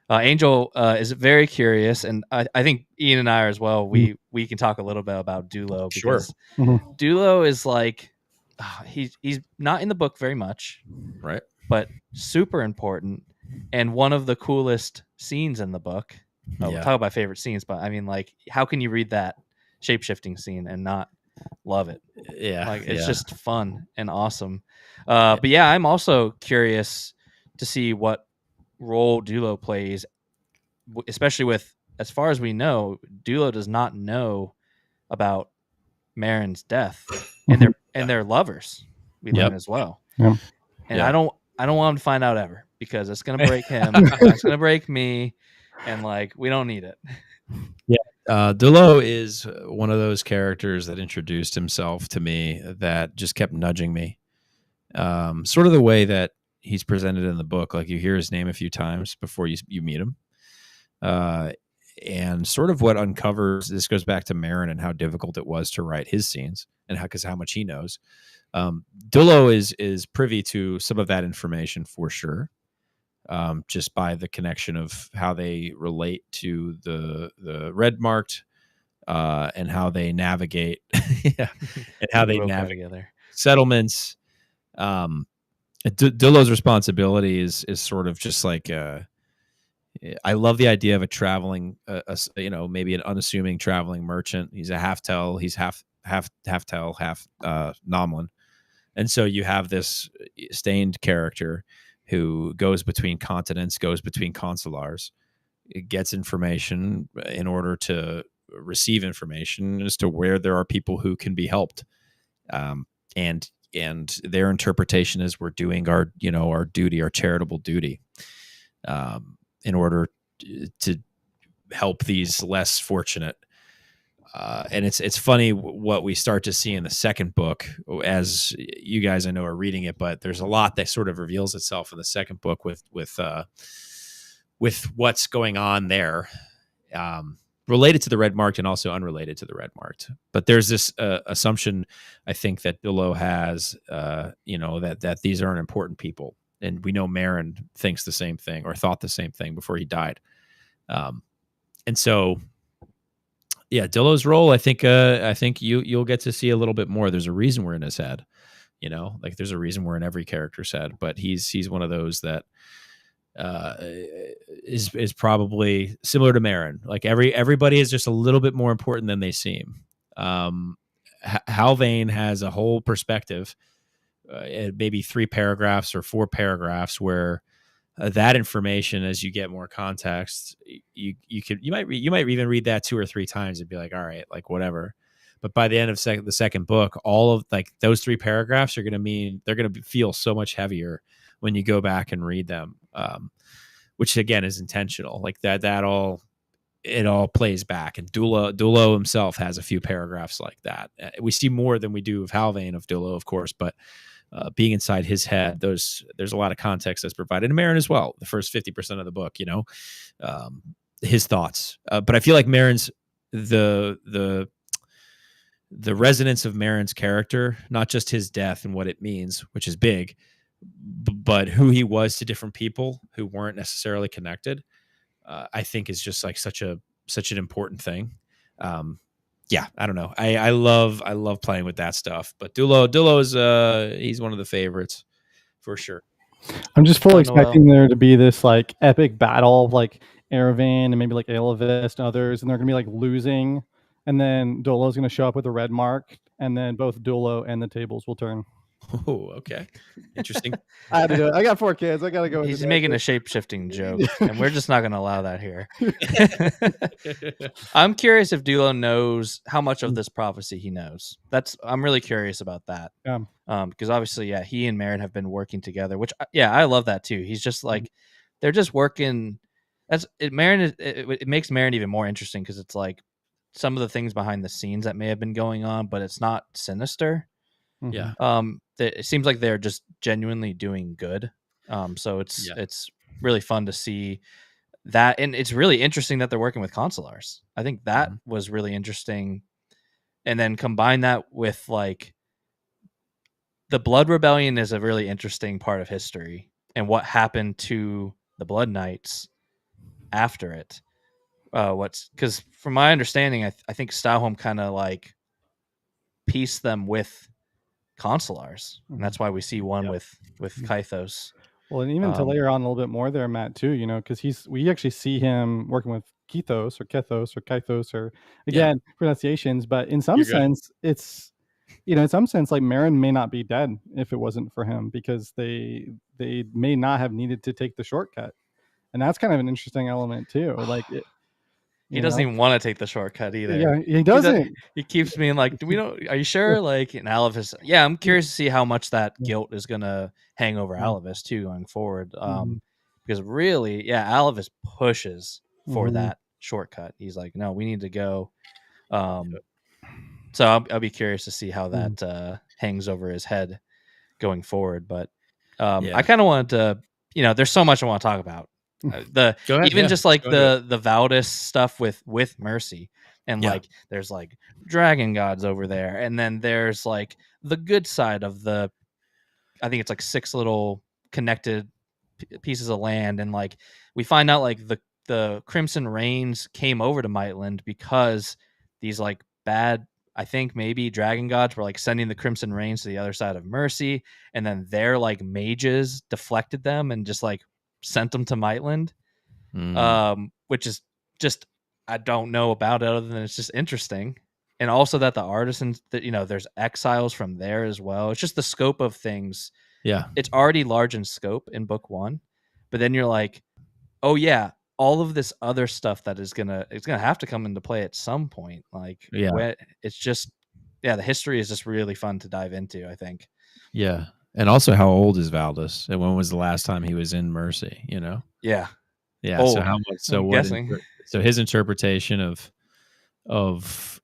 Angel is very curious, and I think Ian and I are as well. We can talk a little bit about Dulo, because Dulo is like, he's not in the book very much, right? But super important, and one of the coolest scenes in the book. We'll talk about favorite scenes, but I mean, like, how can you read that shape-shifting scene and not love it? It's just fun and awesome. But I'm also curious to see what role Dulo plays, especially with, as far as we know, Dulo does not know about Marin's death, and they're lovers. We learn as well. Yeah. And I don't want him to find out ever, because it's gonna break him. It's gonna break me, and like, we don't need it. Dulo is one of those characters that introduced himself to me that just kept nudging me. Sort of the way that he's presented in the book, like you hear his name a few times before you meet him. And sort of what uncovers, this goes back to Marin and how difficult it was to write his scenes, and how much he knows. Dulo is privy to some of that information for sure. Just by the connection of how they relate to the red marked, and how they navigate, and how they navigate together. Settlements. Dulo's responsibility is sort of just like, I love the idea of a traveling, maybe an unassuming traveling merchant. He's a half-tell. He's half tell, half Nomlin. And so you have this stained character who goes between continents, goes between consulars, gets information in order to receive information as to where there are people who can be helped. And their interpretation is, we're doing our duty, our charitable duty, in order to help these less fortunate. And it's funny what we start to see in the second book, as you guys I know are reading it, but there's a lot that sort of reveals itself in the second book with what's going on there, related to the red marked and also unrelated to the red marked. But there's this assumption, I think, that Dulo has, that these aren't important people, and we know Marin thinks the same thing, or thought the same thing before he died, and so. Yeah, Dillo's role, I think you'll get to see a little bit more. There's a reason we're in his head, like there's a reason we're in every character's head, but he's one of those that is probably similar to Marin. Like everybody is just a little bit more important than they seem. Halvain has a whole perspective, maybe 3 paragraphs or 4 paragraphs, where that information, as you get more context, you might even read that 2 or 3 times and be like, all right, like whatever. But by the end of the second book, all of like those 3 paragraphs are going to mean, they're going to feel so much heavier when you go back and read them, which again is intentional. Like that all it all plays back. And Dulo himself has a few paragraphs like that. We see more than we do of Halvain of Dulo, of course, but being inside his head, there's a lot of context that's provided. And Marin as well, the first 50% of the book, his thoughts. But I feel like Marin's the resonance of Marin's character, not just his death and what it means, which is big, but who he was to different people who weren't necessarily connected, I think is just like such an important thing. I don't know. I love playing with that stuff, but Dulo is he's one of the favorites for sure. I'm just fully expecting there to be this like epic battle of like Erevan and maybe like Alavist and others, and they're gonna be like losing, and then Dulo's gonna show up with a red mark, and then both Dulo and the tables will turn. Oh, okay. Interesting. I had to do it. I got 4 kids. I gotta go. He's making a shape-shifting joke, and we're just not going to allow that here. I'm curious if Dillon knows how much of this prophecy he knows. I'm really curious about that. Because obviously, he and Marin have been working together, which I love that too. He's just like they're just working. Marin. It makes Marin even more interesting because it's like some of the things behind the scenes that may have been going on, but it's not sinister. Yeah. It seems like they're just genuinely doing good. So it's really fun to see that, and it's really interesting that they're working with consulars. I think that was really interesting, and then combine that with like the Blood Rebellion is a really interesting part of history, and what happened to the Blood Knights after it. Because from my understanding, I think Stauholm kind of like pieced them with consulars, and that's why we see one with Kythos. Well, and even to layer on a little bit more there, Matt, too, because we actually see him working with Kythos or Kythos or again pronunciations, but in some sense it's in some sense like Marin may not be dead if it wasn't for him, because they may not have needed to take the shortcut, and that's kind of an interesting element too. Like he doesn't even want to take the shortcut either. Yeah, he doesn't. He keeps being like, are you sure? Like, and Alavis, I'm curious to see how much that guilt is going to hang over Alavis too going forward. Because really, Alavis pushes for that shortcut. He's like, no, we need to go. So I'll be curious to see how that hangs over his head going forward. But I kind of wanted to, there's so much I want to talk about. Just like the Valdis stuff with Mercy, and like there's like dragon gods over there, and then there's like the good side of the, I think it's like 6 little connected pieces of land, and like we find out like the Crimson Rains came over to Maitland because these like bad, I think maybe dragon gods were like sending the Crimson Rains to the other side of Mercy, and then their like mages deflected them and just like sent them to Maitland, which is just, I don't know about it other than it's just interesting. And also that the artisans that there's exiles from there as well. It's just the scope of things. It's already large in scope in book 1, but then you're like, oh yeah, all of this other stuff that it's gonna have to come into play at some point. Like it's just the history is just really fun to dive into, I think. And also, how old is Valdis? And when was the last time he was in Mercy? Yeah. Old. So how much? So what? So his interpretation of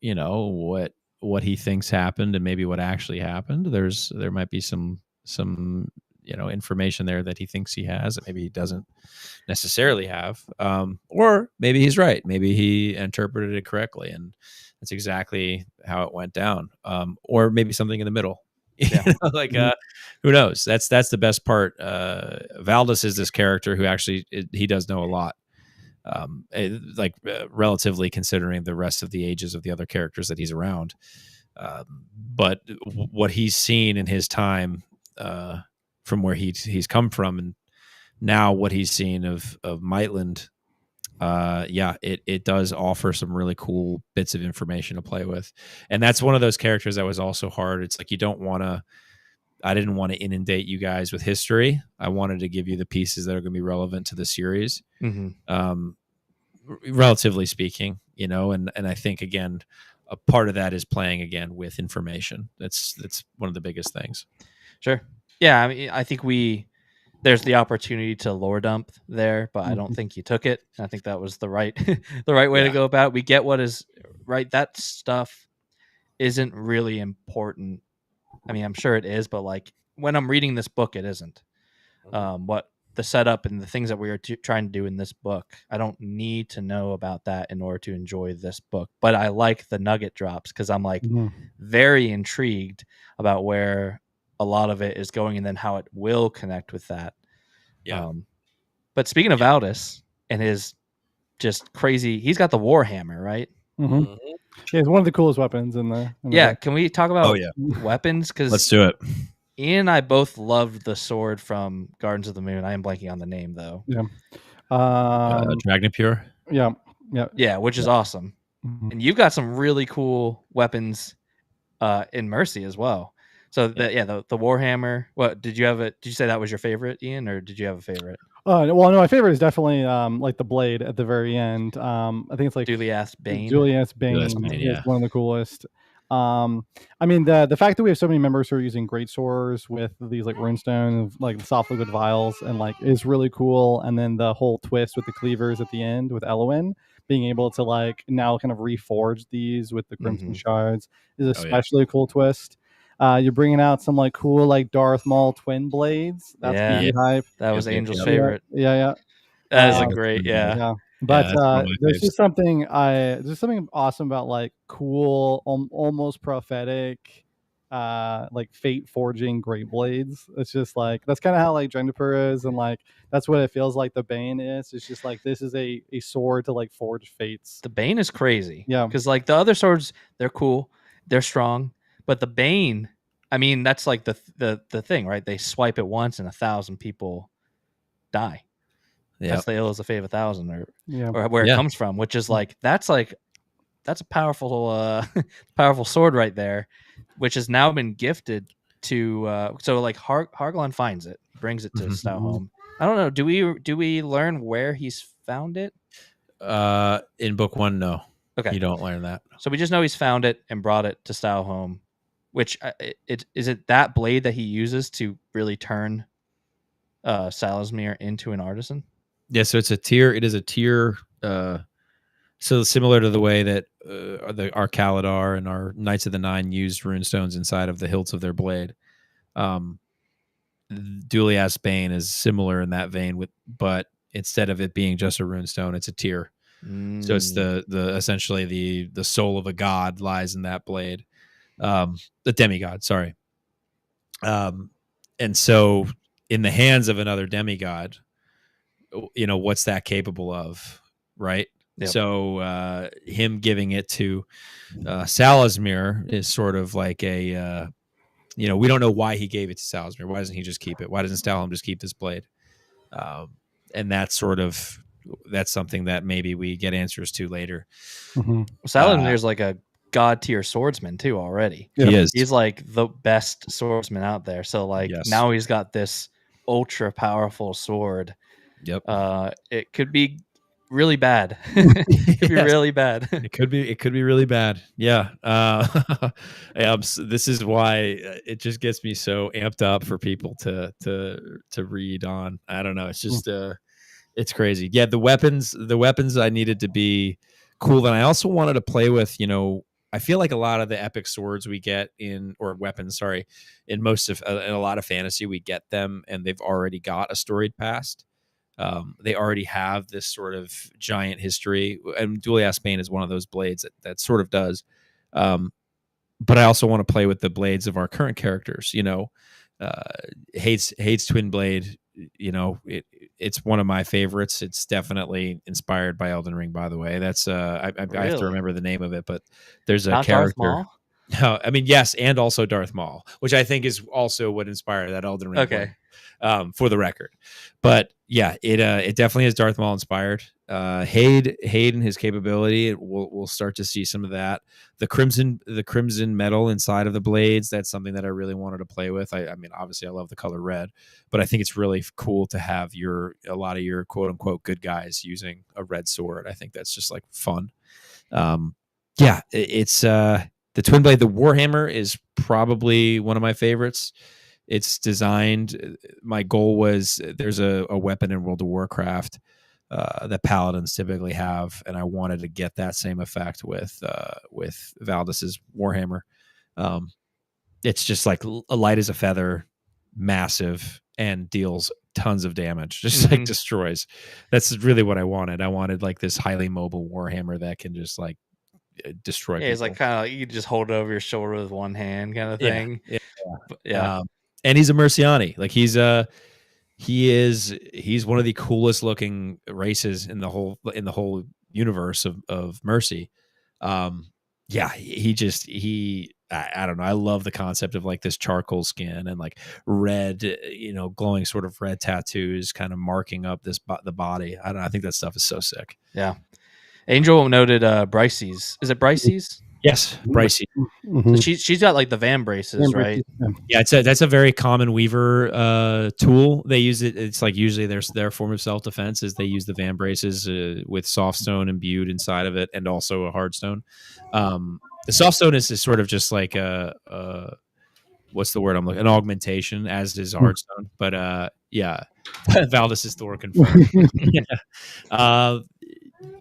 what he thinks happened and maybe what actually happened. There might be some information there that he thinks he has that maybe he doesn't necessarily have, or maybe he's right. Maybe he interpreted it correctly, and that's exactly how it went down. Or maybe something in the middle. Who knows? That's the best part. Valdis is this character who actually he does know a lot, relatively considering the rest of the ages of the other characters that he's around. But what he's seen in his time, from where he's come from, and now what he's seen of Maitland, it does offer some really cool bits of information to play with. And that's one of those characters that was also hard. It's like, I didn't want to inundate you guys with history. I wanted to give you the pieces that are going to be relevant to the series. Relatively speaking, and I think, again, a part of that is playing again with information. That's one of the biggest things. Sure. Yeah. I mean, I think we there's the opportunity to lore dump there, but I don't think you took it. I think that was the right the right way to go about it. We get what is right. That stuff isn't really important. I mean, I'm sure it is, but like when I'm reading this book, it isn't. What the setup and the things that we are trying to do in this book, I don't need to know about that in order to enjoy this book. But I like the nugget drops because I'm like very intrigued about where a lot of it is going and then how it will connect with that. Yeah. But speaking of Aldous and his just crazy, he's got the Warhammer, right? Yeah, it's one of the coolest weapons in the book. Can we talk about weapons? Because let's do it. Ian and I both loved the sword from Gardens of the Moon. I am blanking on the name though. Yeah. Dragnipure. Yeah, which is awesome. And you've got some really cool weapons in Mercy as well. So the Warhammer. What did you have? Did you say that was your favorite, Ian, or did you have a favorite? Well, no, my favorite is definitely like the blade at the very end. I think it's like Duliath Bane. Duliath Bane is one of the coolest. I mean the fact that we have so many members who are using great swords with these like runestones, like the soft liquid vials, and like is really cool. And then the whole twist with the cleavers at the end with Elwyn being able to like now kind of reforge these with the crimson shards is especially a cool twist. You're bringing out some like cool like Darth Maul twin blades. That's pretty hype. That was Angel's favorite. Yeah. That is a great But there's just something awesome about like cool, almost prophetic, like fate forging great blades. It's just like that's kind of how like Dragnipur is, and like that's what it feels like the Bane is. It's just like this is a sword to like forge fates. The Bane is crazy. Yeah, because like the other swords, they're cool, they're strong, but the Bane, I mean, that's like the thing, right? They swipe it once and 1,000 people die. That's the ill is a fate of 1,000, or where it comes from, which is like that's a powerful powerful sword right there, which has now been gifted to so like Harglon finds it, brings it to Stoutholm. I don't know. Do we learn where he's found it? In book 1, no. Okay, you don't learn that. So we just know he's found it and brought it to Stoutholm. Which is it that blade that he uses to really turn Salasmir into an artisan? Yeah, so it's a tier. It is a tier. So similar to the way that our Kaladar and our Knights of the Nine used runestones inside of the hilts of their blade. Duliath Bane is similar in that vein, but instead of it being just a runestone, it's a tier. So it's the essentially the soul of a god lies in that blade. The demigod, sorry. And so in the hands of another demigod, what's that capable of, right? Yep. So him giving it to Salasmir is sort of like a we don't know why he gave it to Salasmir. Why doesn't he just keep it? Why doesn't Stoutholm just keep this blade? And that's something that maybe we get answers to later. Salasmir's like a god tier swordsman too already. He is. He's like the best swordsman out there. So like now he's got this ultra powerful sword. Yep. It could be really bad. It could be really bad. It could be really bad. Yeah. This is why it just gets me so amped up for people to read on. I don't know. It's just it's crazy. Yeah, the weapons I needed to be cool. And I also wanted to play with, I feel like a lot of the epic swords we get in a lot of fantasy, we get them and they've already got a storied past. They already have this sort of giant history, and Duliath Bane is one of those blades that sort of does. But I also want to play with the blades of our current characters. Hade's twin blade. It's one of my favorites. It's definitely inspired by Elden Ring, by the way. That's I have to remember the name of it, but there's a character. No, I mean, yes, and also Darth Maul, which I think is also what inspired that Elden Ring. Okay. For the record, but yeah, it definitely is Darth Maul inspired. Hade and his capability, we'll start to see some of that. The crimson metal inside of the blades, that's something that I really wanted to play with. I mean, obviously I love the color red, but I think it's really cool to have a lot of your quote unquote good guys using a red sword. I think that's just like fun. It's the twin blade. The Warhammer is probably one of my favorites. it's designed. My goal was there's a weapon in World of Warcraft that paladins typically have, and I wanted to get that same effect with Valdis's Warhammer. It's just like light as a feather, massive, and deals tons of damage. Just like destroys. That's really what I wanted. I wanted like this highly mobile Warhammer that can just like destroy. Yeah, it's like kind of like you just hold it over your shoulder with one hand, kind of thing. Yeah. And he's a Merciani. Like he's one of the coolest looking races in the whole universe of Mercy. I don't know. I love the concept of like this charcoal skin and like red, glowing sort of red tattoos kind of marking up the body. I don't know. I think that stuff is so sick. Yeah. Angel noted Bryce's. Is it Bryce's? Yes, Brycey. So she's got like the van braces, right? Yeah, that's a very common Weaver tool. They use it. It's like usually their form of self defense is they use the van braces with soft stone imbued inside of it, and also a hard stone. The soft stone is sort of just like what's the word I'm looking? An augmentation, as is hard stone. But yeah, Valdis is Thor confirmed.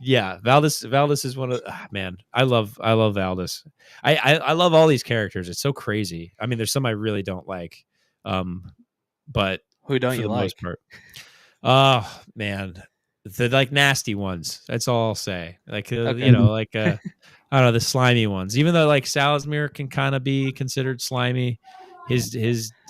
Yeah, Valdis is one of man. I love Valdis. I love all these characters. It's so crazy. I mean, there's some I really don't like, but who don't you like? Oh man, the like nasty ones. That's all I'll say. Like I don't know, the slimy ones. Even though like Salismir can kind of be considered slimy, his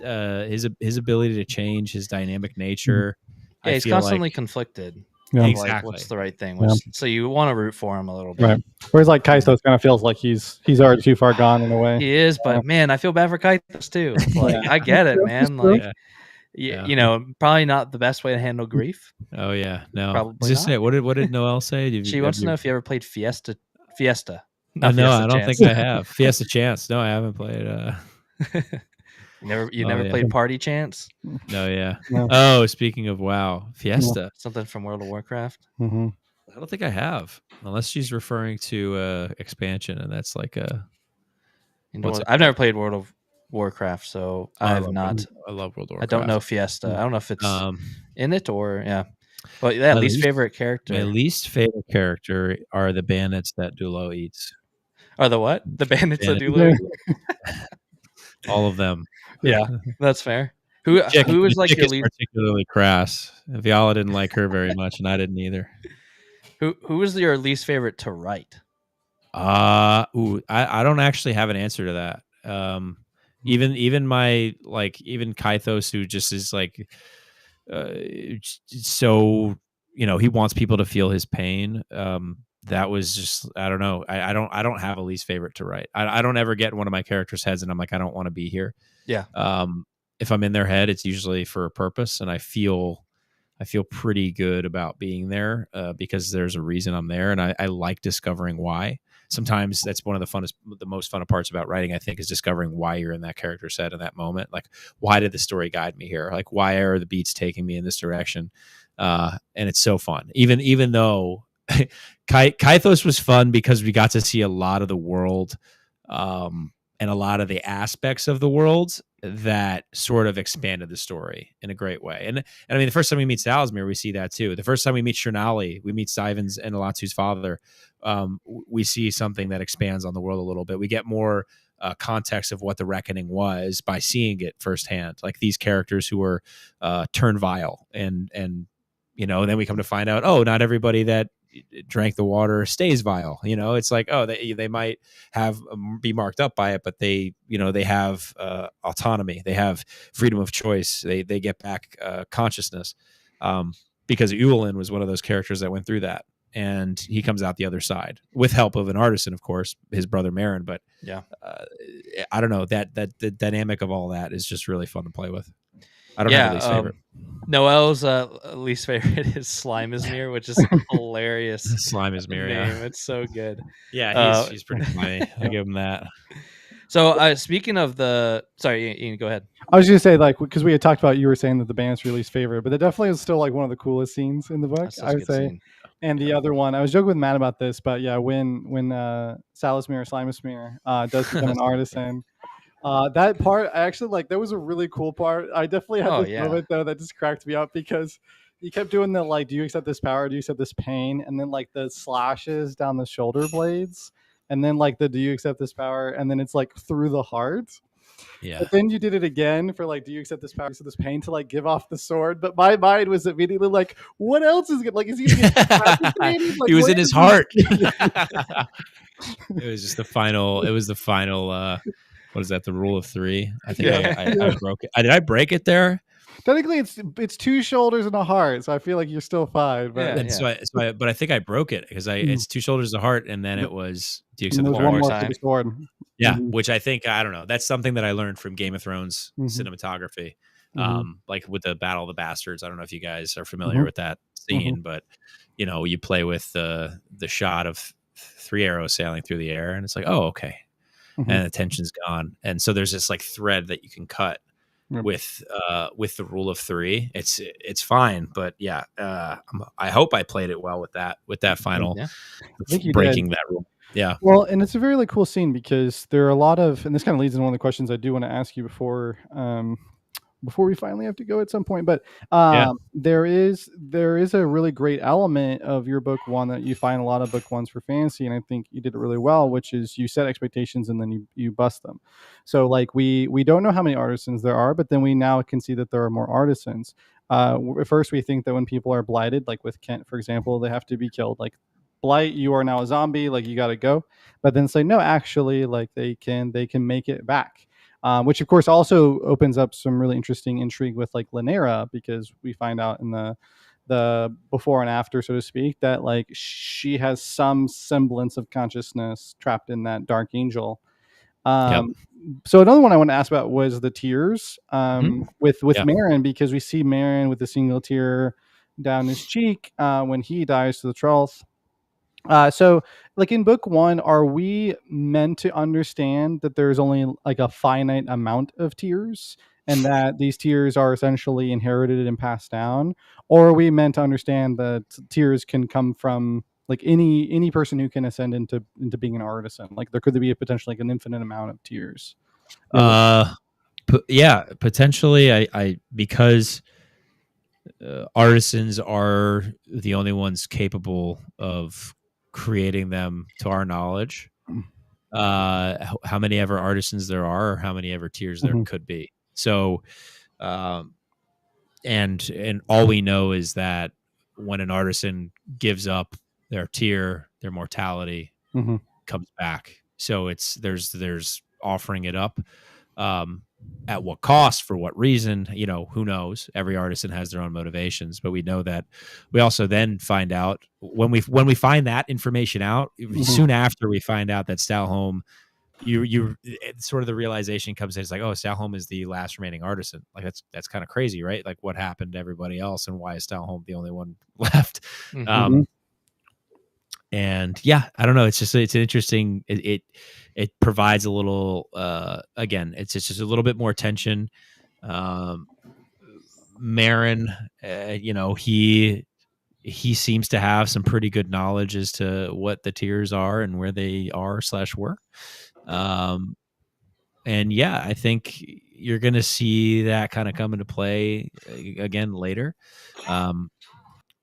ability to change, his dynamic nature. Yeah, he's constantly conflicted. Yeah. Exactly. Like, what's the right thing? So you want to root for him a little bit, right? Whereas like Kythos kind of feels like he's already too far gone in a way. He is, but man, I feel bad for Kythos too. Like I get it, man. Like probably not the best way to handle grief. Oh yeah, no. Probably just say what did Noelle say? She wants to know if you ever played Fiesta. No, I don't think I have. Fiesta Chance. No, I haven't played. You never played Party Chance? No, yeah. No. Oh, speaking of WoW, Fiesta. Something from World of Warcraft? Mm-hmm. I don't think I have, unless she's referring to expansion, and that's like a. I've never played World of Warcraft, so I have not. I love World of Warcraft. I don't know Fiesta. I don't know if it's in it or But yeah, least favorite character. My least favorite character are the bandits that Dulo eats. Are the what? The bandits that Dulo eats? All of them. Yeah, that's fair. Who is like your least? Particularly crass. Viala didn't like her very much, and I didn't either. Who was your least favorite to write? I don't actually have an answer to that. Even my even Kythos, who just is like, so he wants people to feel his pain. That was just, I don't know. I don't have a least favorite to write. I don't ever get in one of my characters' heads and I'm like, I don't want to be here. Yeah. If I'm in their head, it's usually for a purpose, and I feel pretty good about being there because there's a reason I'm there, and I like discovering why. Sometimes that's one of the most fun parts about writing, I think, is discovering why you're in that character's head in that moment. Like, why did the story guide me here? Like, why are the beats taking me in this direction? And it's so fun. Even though Kythos was fun because we got to see a lot of the world and a lot of the aspects of the world that sort of expanded the story in a great way. And I mean, the first time we meet Salismir, we see that too. The first time we meet Shernali, we meet Sivan's and Alatu's father. We see something that expands on the world a little bit. We get more context of what the reckoning was by seeing it firsthand, like these characters who were turned vile, and then we come to find out, not everybody that drank the water stays vile. It's like, they might be marked up by it, but they have autonomy, they have freedom of choice, they get back consciousness, because Uwalin was one of those characters that went through that, and he comes out the other side with help of an artisan, of course, his brother Marin. But I don't know, that the dynamic of all that is just really fun to play with. I don't have a least favorite. Noelle's least favorite is Slimesmere, which is hilarious. Slimesmere, yeah. It's so good. Yeah, he's pretty funny. I give him that. So speaking of sorry, Ian, go ahead. I was going to say, like, because we had talked about, you were saying that the band's your least favorite, but that definitely is still like one of the coolest scenes in the book, I would say. Scene. And the other one, I was joking with Matt about this, but yeah, when Salismir or Slimesmere does become an artisan, That part, I actually like. That was a really cool part. I definitely had this moment though that just cracked me up because he kept doing the like, "Do you accept this power? Do you accept this pain?" And then like the slashes down the shoulder blades, and then like the "Do you accept this power?" And then it's like through the heart. Yeah. But then you did it again for like, "Do you accept this power? Accept this pain?" to like give off the sword. But my mind was immediately like, "What else is it? Like, is he gonna get decapitated?" Like, he was in his heart. It was just the final. It was the final. What is that? The rule of three. I think I broke it. Did I break it there? Technically, it's two shoulders and a heart, so I feel like you're still fine. But but I think I broke it because it's two shoulders, a heart, and then it was. Do you accept the one more time? For the sword. Yeah, which I think I don't know. That's something that I learned from Game of Thrones cinematography, like with the Battle of the Bastards. I don't know if you guys are familiar with that scene, but you play with the shot of 3 arrows sailing through the air, and it's like, oh, okay, and the tension's gone, and so there's this like thread that you can cut with the rule of 3. It's fine, but yeah, I hope I played it well with that final breaking that rule. Yeah. Well, and it's a very like cool scene because there are a lot of, and this kind of leads into one of the questions I do want to ask you before we finally have to go at some point. But there is a really great element of your book one that you find a lot of book ones for fantasy, and I think you did it really well, which is you set expectations and then you bust them. So like we don't know how many artisans there are, but then we now can see that there are more artisans. At first we think that when people are blighted, like with Kent, for example, they have to be killed. Like, blight, you are now a zombie, like you got to go. But then say no, actually, like they can make it back. Which of course also opens up some really interesting intrigue with like Lanera, because we find out in the before and after, so to speak, that like she has some semblance of consciousness trapped in that dark angel. So another one I want to ask about was the tears with Marin, because we see Marin with a single tear down his cheek when he dies to the Trollth. So like in book one, are we meant to understand that there's only like a finite amount of tears and that these tears are essentially inherited and passed down? Or are we meant to understand that tears can come from like any person who can ascend into being an artisan? Like there could be a potentially like an infinite amount of tears. Potentially. I because artisans are the only ones capable of creating them to our knowledge. How many ever artisans there are, or how many ever tears there could be. So, and all we know is that when an artisan gives up their tear, their mortality comes back. So there's offering it up. At what cost, for what reason, who knows? Every artisan has their own motivations, but we know that. We also then find out when we find that information out, soon after we find out that Stalholm, you sort of the realization comes in. It's like, oh, Stalholm is the last remaining artisan. Like that's kind of crazy, right? Like what happened to everybody else, and why is Stalholm the only one left? And yeah, I don't know. It's an interesting. It provides a little. Again, it's just a little bit more tension. Marin, he seems to have some pretty good knowledge as to what the tiers are and where they are / were. And yeah, I think you're going to see that kind of come into play again later.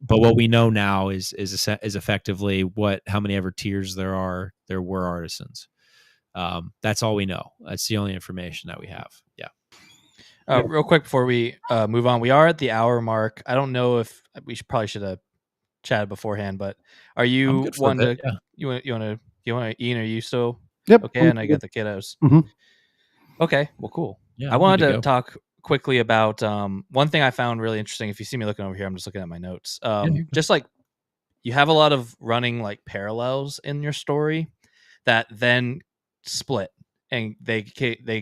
But what we know now is effectively how many ever tiers there were artisans. That's all we know. That's the only information that we have. Yeah. Real quick before we move on, we are at the hour mark. I don't know if we probably should have chatted beforehand, but are you one to you want to Ian? Are you still okay? And I got the kiddos. Okay, well, cool. Yeah, I wanted to talk quickly about one thing I found really interesting. If you see me looking over here, I'm just looking at my notes. Just like you have a lot of running like parallels in your story that then split and they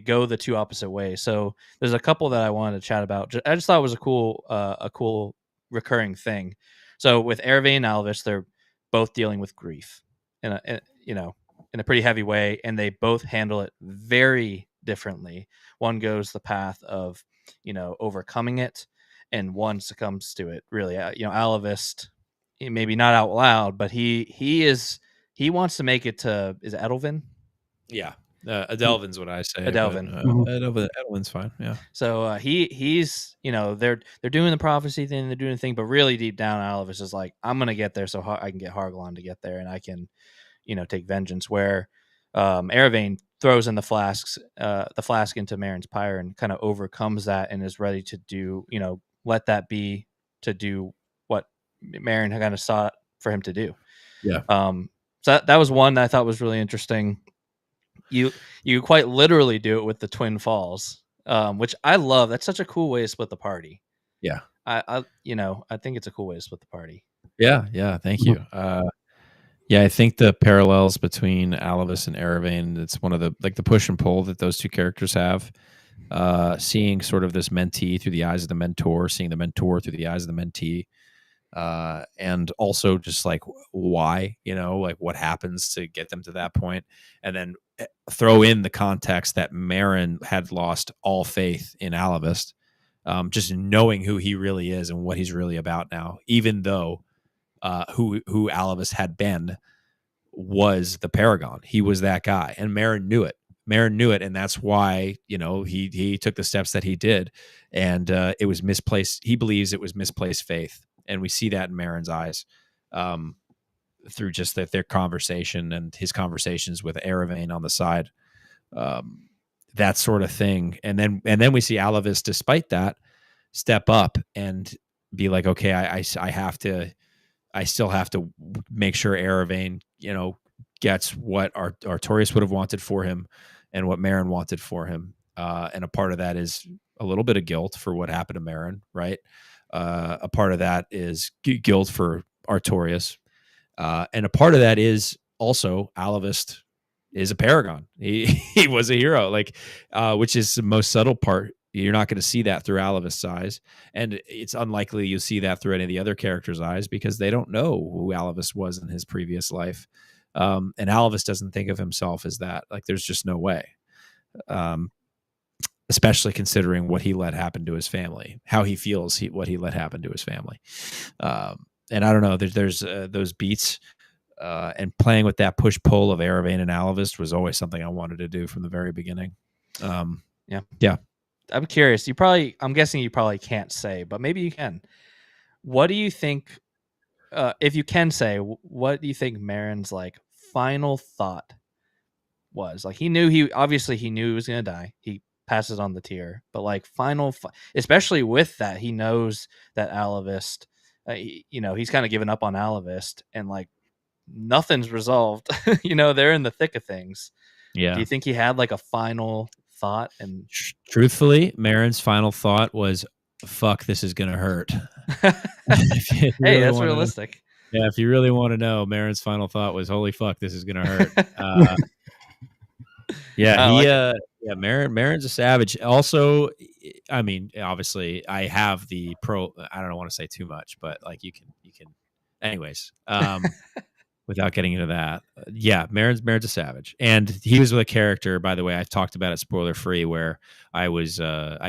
go the two opposite ways. So there's a couple that I wanted to chat about. I just thought it was a cool recurring thing. So with Erve and Alvis, they're both dealing with grief in a pretty heavy way, and they both handle it very differently. One goes the path of overcoming it, and one succumbs to it. Really, Alvis, maybe not out loud, but he wants to make it to, is it Edelvin? Yeah. Adelvin's what I say. Adelvin. Adelvin's fine. Yeah. So he's they're doing the prophecy thing, they're doing the thing, but really deep down, Alvis is like, I'm gonna get there so I can get Harglon to get there, and I can take vengeance. Where Eravane throws in the flask into Marin's pyre and kind of overcomes that and is ready to do let that be to do what Marin kind of sought for him to do. Yeah. So that was one that I thought was really interesting. You quite literally do it with the Twin Falls, which I love. That's such a cool way to split the party. Yeah. I think it's a cool way to split the party. Yeah. Thank you. Yeah, I think the parallels between Alvis and Eravane, it's one of the push and pull that those two characters have. Seeing sort of this mentee through the eyes of the mentor, seeing the mentor through the eyes of the mentee. And also just like why, like what happens to get them to that point, and then throw in the context that Marin had lost all faith in Alvis, just knowing who he really is and what he's really about now, even though who Alvis had been was the Paragon. He was that guy, and Marin knew it. And that's why he took the steps that he did, and it was misplaced. He believes it was misplaced faith. And we see that in Marin's eyes through just their conversation and his conversations with Eravane on the side, that sort of thing. And then we see Alvis, despite that, step up and be like, okay, I still have to make sure Eravane, gets what Artorias would have wanted for him and what Marin wanted for him. And a part of that is a little bit of guilt for what happened to Marin, right? A part of that is guilt for Artorias. And a part of that is also Alvis is a paragon. He was a hero, which is the most subtle part. You're not going to see that through Alvis' eyes. And it's unlikely you'll see that through any of the other characters' eyes because they don't know who Alvis was in his previous life. And Alvis doesn't think of himself as that. There's just no way. Especially considering what he let happen to his family, how he feels what he let happen to his family. And I don't know, there's those beats and playing with that push-pull of Eravane and Alvis was always something I wanted to do from the very beginning. Yeah. I'm curious. I'm guessing you probably can't say, but maybe you can. What do you think, if you can say, what do you think Marin's final thought was? He knew he was going to die. He passes on the tier, but especially with that, he knows that Alvis, he's kind of given up on Alvis, and nothing's resolved. They're in the thick of things. Yeah. Do you think he had a final thought? And truthfully, Marin's final thought was, "Fuck, this is gonna hurt." Hey, that's realistic. Yeah, if you really want to know, Marin's final thought was, "Holy fuck, this is gonna hurt." Marin's a savage. Also, I mean, obviously, I have the pro. I don't want to say too much, but you can. Anyways, without getting into that, Marin's a savage, and he was with a character. By the way, I've talked about it spoiler free, where I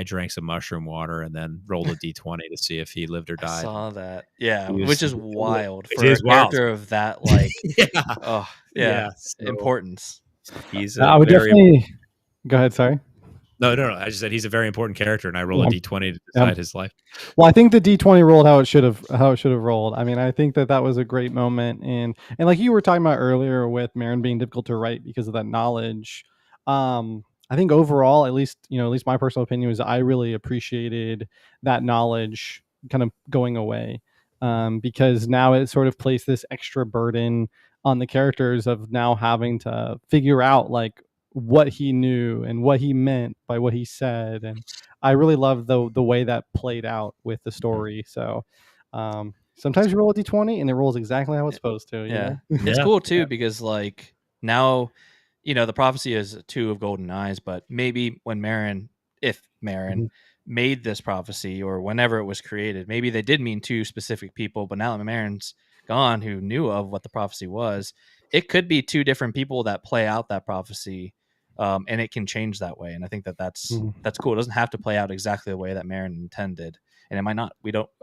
drank some mushroom water and then rolled a d20 to see if he lived or died. I saw that, which is wild for a character of that, importance. He's I would definitely go ahead. Sorry. No. I just said he's a very important character, and I roll a d20 to decide his life. Well, I think the d20 rolled how it should have rolled. I mean, I think that was a great moment, and like you were talking about earlier with Marin being difficult to write because of that knowledge. I think overall, at least my personal opinion was I really appreciated that knowledge kind of going away, because now it sort of placed this extra burden on the characters of now having to figure out what he knew and what he meant by what he said. And I really love the way that played out with the story. So sometimes you roll a d20 and it rolls exactly how it's supposed to. Yeah. It's cool too, because now, the prophecy is 2 of golden eyes, but maybe if Marin made this prophecy or whenever it was created, maybe they did mean 2 specific people, but now that Marin's gone who knew of what the prophecy was, it could be 2 different people that play out that prophecy, and it can change that way. And I think that's cool. It doesn't have to play out exactly the way that Marin intended, and it might not.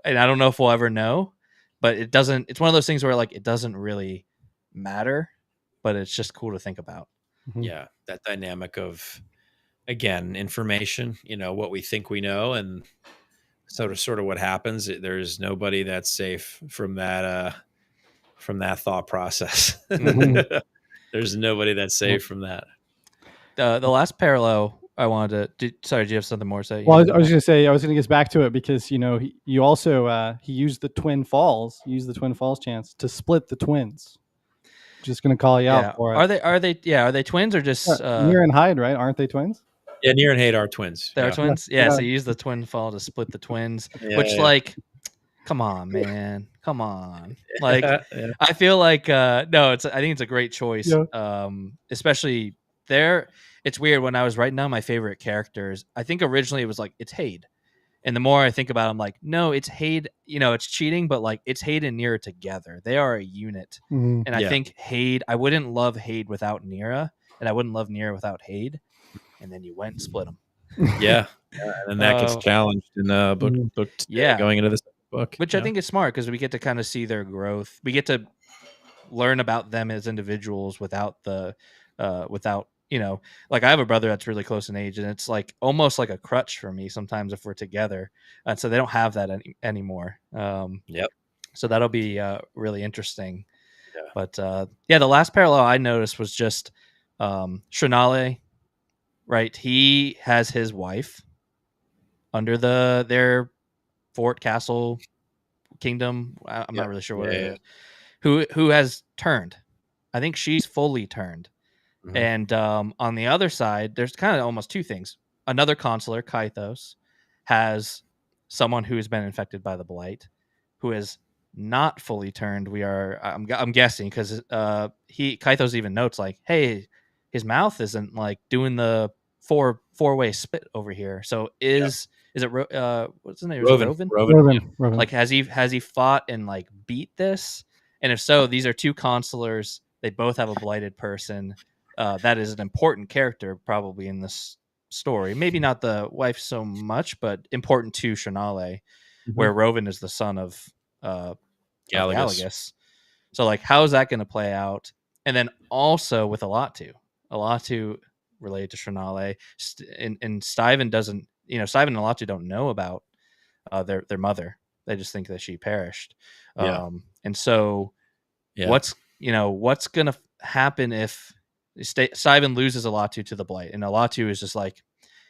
And I don't know if we'll ever know, but it doesn't. It's one of those things where it doesn't really matter, but it's just cool to think about. Yeah, that dynamic of, again, information, what we think we know, and sort of what happens. There's nobody that's safe from that thought process. There's nobody that's safe from that. The last parallel I wanted to. Sorry, do you have something more to say? Well, I was going to say I was going to get back to it because he also he used the twin falls, chance to split the twins. Just going to call you out for it. Are they twins or just Near and Hyde, right? Aren't they twins? Yeah, Near and Haight are twins. They're twins. Yeah, so you use the twin fall to split the twins, which like, come on, man, come on. Like, I feel like no, I think it's a great choice. Especially there. It's weird when I was writing down my favorite characters. I think originally it was like it's Hade, and the more I think about it, I'm like, no, it's Hade. It's cheating, but like it's Hade and Nira together. They are a unit, and I think Hade. I wouldn't love Hade without Nira, and I wouldn't love Nira without Hade. And then you went and split them. Yeah, and that gets challenged in book going into this book, which I think is smart because we get to kind of see their growth. We get to learn about them as individuals without like I have a brother that's really close in age, and it's like almost like a crutch for me sometimes if we're together, and so they don't have that anymore. So that'll be really interesting. But the last parallel I noticed was just Shrinale. Right, he has his wife under their fort, castle, kingdom. I'm not really sure what it is. Who has turned? I think she's fully turned. And on the other side, there's kind of almost two things. Another consular, Kythos, has someone who's been infected by the blight, who is not fully turned. I'm guessing because Kythos even notes like, hey, his mouth isn't like doing the four-way split over here. So is it what's his name? Rovin. Like has he fought and like beat this? And if so, these are two consulars. They both have a blighted person. That is an important character probably in this story. Maybe not the wife so much, but important to Shrinale, where Rovin is the son of Galagus. So like, how is that going to play out? And then also with Alatu related to Shrinale, and Stuyven doesn't. Stuyven and Alatu don't know about their mother. They just think that she perished. And so, what's going to happen if Stuyven loses Alatu to the blight, and Alatu is just like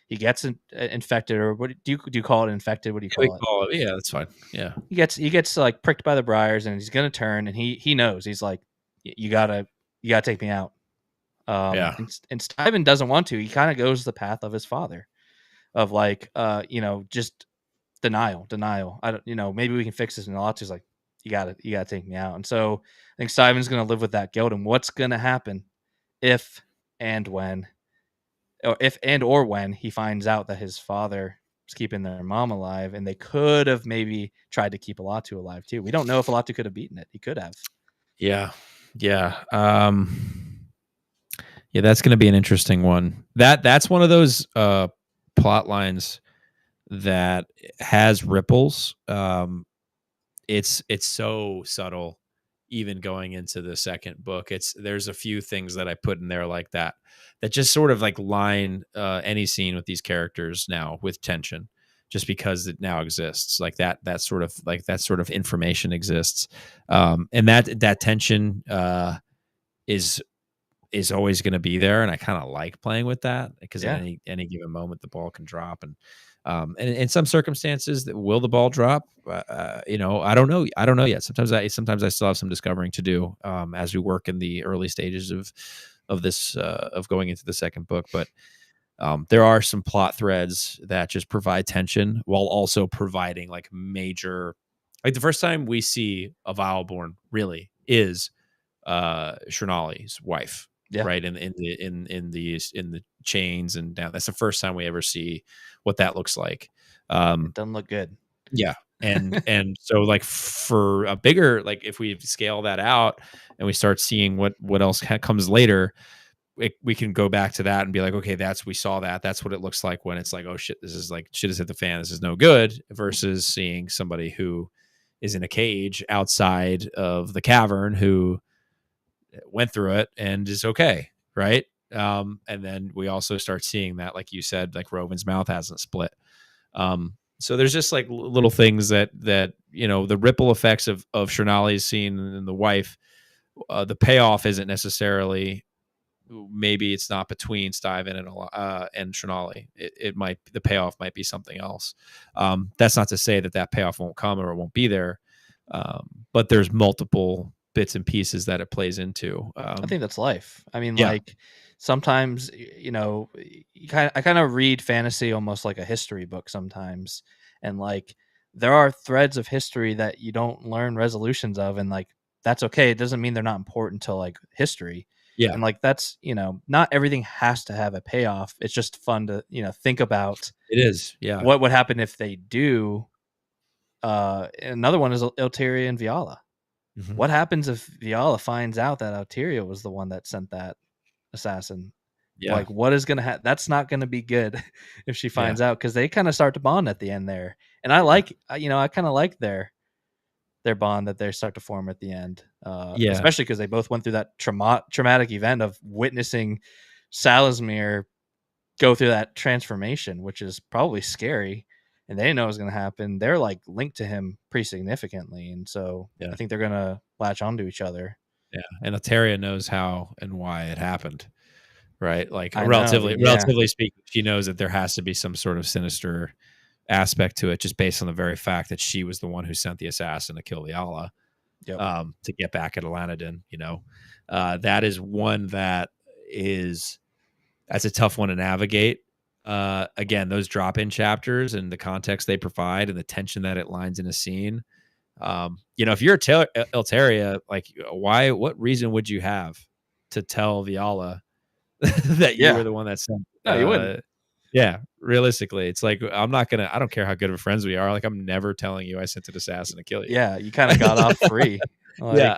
he gets infected, or what do you call it? Infected? What do you call it? Yeah, that's fine. Yeah, he gets like pricked by the briars, and he's gonna turn, and he knows he's like, you gotta take me out. And Stuyven doesn't want to. He kind of goes the path of his father, of like, just denial. I don't, maybe we can fix this. And Alatu's like, you gotta take me out. And so I think Stuyven's gonna live with that guilt. And what's gonna happen if and when he finds out that his father was keeping their mom alive, and they could have maybe tried to keep Alatu alive too. We don't know if Alatu could have beaten it. He could have. Yeah. Yeah, that's going to be an interesting one. That's one of those plot lines that has ripples. It's so subtle, even going into the second book. There's a few things that I put in there like that just sort of like line any scene with these characters now with tension, just because it now exists. Like that sort of information exists, and that tension is always going to be there, and I kind of like playing with that because at any given moment the ball can drop, and in some circumstances, will the ball drop? I don't know yet. Sometimes I still have some discovering to do as we work in the early stages of this of going into the second book. But there are some plot threads that just provide tension while also providing like major. Like the first time we see a Vileborn really is Shrinale's wife. Yeah. Right. In the chains and down. That's the first time we ever see what that looks like. It doesn't look good. Yeah. And so like for a bigger, like if we scale that out and we start seeing what else comes later, we can go back to that and be like, okay, we saw that. That's what it looks like when it's like, oh shit, this is like shit has hit the fan. This is no good, versus seeing somebody who is in a cage outside of the cavern who went through it and is okay, right? And then we also start seeing that, like you said, like Rovin's mouth hasn't split. So there's just like little things that the ripple effects of Shernali's scene and the wife, the payoff isn't necessarily, maybe it's not between Stuyven and Shernali. It might, the payoff might be something else. That's not to say that payoff won't come or it won't be there. But there's multiple bits and pieces that it plays into. I think that's life. I mean, like sometimes, I kind of read fantasy almost like a history book sometimes. And like, there are threads of history that you don't learn resolutions of. And like, that's okay. It doesn't mean they're not important to like history. Yeah. And like, that's, not everything has to have a payoff. It's just fun to, think about. It is. Yeah. What would happen if they do? Another one is Elteria and Viala. Mm-hmm. What happens if Viala finds out that Elteria was the one that sent that assassin? Yeah. Like, what is going to happen? That's not going to be good if she finds out, because they kind of start to bond at the end there. And I like, I kind of like their bond that they start to form at the end. Especially because they both went through that traumatic event of witnessing Salasmir go through that transformation, which is probably scary. And they didn't know it was going to happen. They're like linked to him pretty significantly. And so I think they're going to latch onto each other. Yeah. And Elteria knows how and why it happened, right? Like relatively speaking, she knows that there has to be some sort of sinister aspect to it, just based on the very fact that she was the one who sent the assassin to kill Viala, to get back at Alanadin. That is one that's a tough one to navigate. Again, those drop-in chapters and the context they provide and the tension that it lines in a scene. If you're Elteria, like, what reason would you have to tell Viala that you were the one that sent? No, you wouldn't. Yeah, realistically, it's like, I don't care how good of friends we are. Like, I'm never telling you I sent an assassin to kill you. Yeah, you kind of got off free. Like, yeah.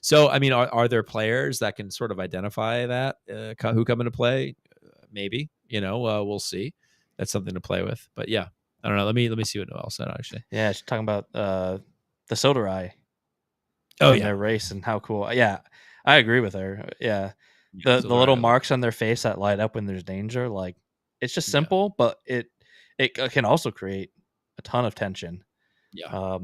So, I mean, are there players that can sort of identify that who come into play? Maybe, we'll see. That's something to play with. But yeah, I don't know. Let me see what Noelle said, actually. Yeah, she's talking about the Soderai. Oh, yeah. Their race and how cool. Yeah, I agree with her. Yeah. The little marks on their face that light up when there's danger, like, it's just simple, but it can also create a ton of tension. Yeah.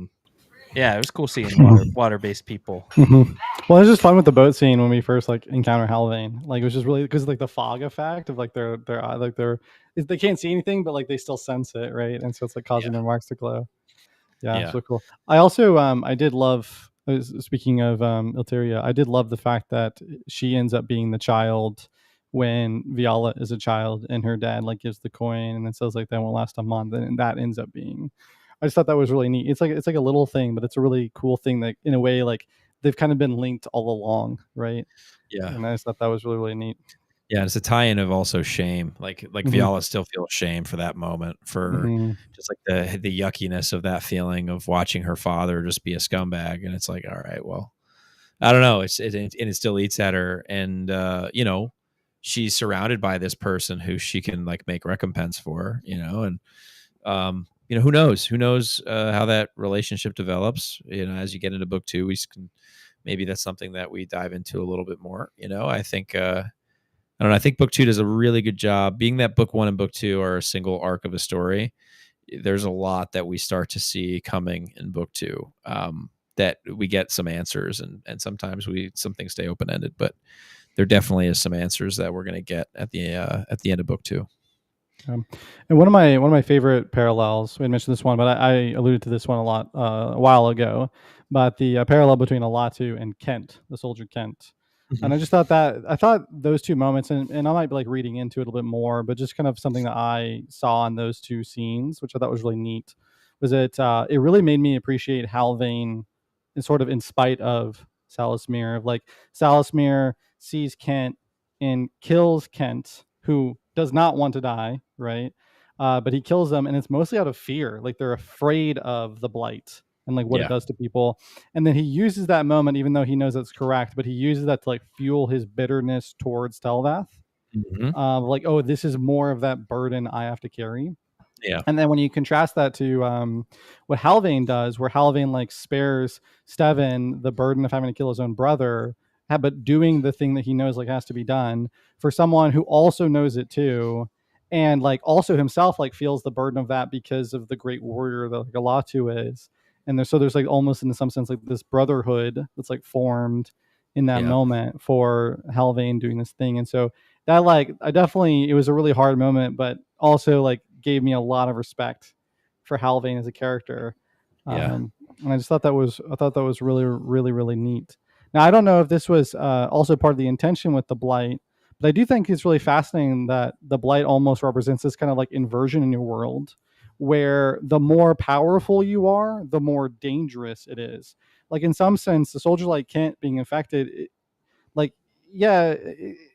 Yeah, it was cool seeing water-based people. Mm-hmm. Well, it was just fun with the boat scene when we first like encounter Halvain. Like, it was just really because like the fog effect of like their they can't see anything, but like they still sense it, right? And so it's like causing their marks to glow. Yeah, so cool. I also I did love. Speaking of Elteria, I did love the fact that she ends up being the child when Viala is a child, and her dad like gives the coin and then says like that won't last a month, and that ends up being. I just thought that was really neat. It's like a little thing, but it's a really cool thing that in a way like they've kind of been linked all along, right? Yeah, and I just thought that was really, really neat. Yeah, it's a tie-in of also shame. Like Viala still feels shame for that moment, for just like the yuckiness of that feeling of watching her father just be a scumbag, and it's like, all right, well, I don't know. It still eats at her, and she's surrounded by this person who she can like make recompense for, and who knows how that relationship develops. As you get into book 2, maybe that's something that we dive into a little bit more. I think. I don't know. I think book 2 does a really good job. Being that book 1 and book 2 are a single arc of a story, there's a lot that we start to see coming in book 2, that we get some answers, and sometimes some things stay open-ended, but there definitely is some answers that we're going to get at the end of book 2. And one of my favorite parallels, we had mentioned this one, but I alluded to this one a while ago, but the parallel between Alatu and Kent, the soldier Kent. And I just thought those two moments, and I might be like reading into it a little bit more, but just kind of something that I saw in those two scenes, which I thought was really neat, was it really made me appreciate Halvain, and sort of in spite of Salasmir, of like Salasmir sees Kent and kills Kent, who does not want to die, right? But he kills them, and it's mostly out of fear. Like, they're afraid of the blight and like what it does to people. And then he uses that moment, even though he knows that's correct, but he uses that to like fuel his bitterness towards Telvath. Like, oh, this is more of that burden I have to carry. Yeah. And then when you contrast that to what Halvain does, where Halvain like spares Steven the burden of having to kill his own brother, but doing the thing that he knows like has to be done for someone who also knows it too, and like also himself like feels the burden of that because of the great warrior that like Alatu is. And there's like almost in some sense like this brotherhood that's like formed in that moment for Halvain doing this thing. And so that like it was a really hard moment, but also like gave me a lot of respect for Halvain as a character. And I just thought that was really, really, really neat. Now I don't know if this was also part of the intention with the Blight, but I do think it's really fascinating that the Blight almost represents this kind of like inversion in your world, where the more powerful you are, the more dangerous it is. Like in some sense, the soldier like Kent being infected, like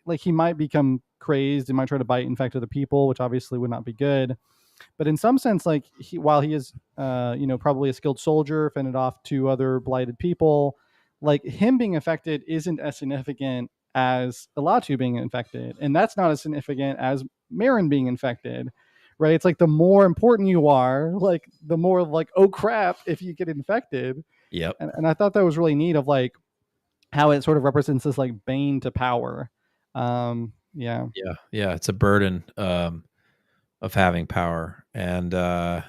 like he might become crazed, he might try to bite infect other people, which obviously would not be good. But in some sense, like while he is, probably a skilled soldier, fended off two other blighted people, like him being affected isn't as significant as Alatu being infected, and that's not as significant as Marin being infected, right? It's like the more important you are, like the more like, oh crap, if you get infected. Yep. And I thought that was really neat of like how it sort of represents this like bane to power. Yeah. It's a burden of having power. And I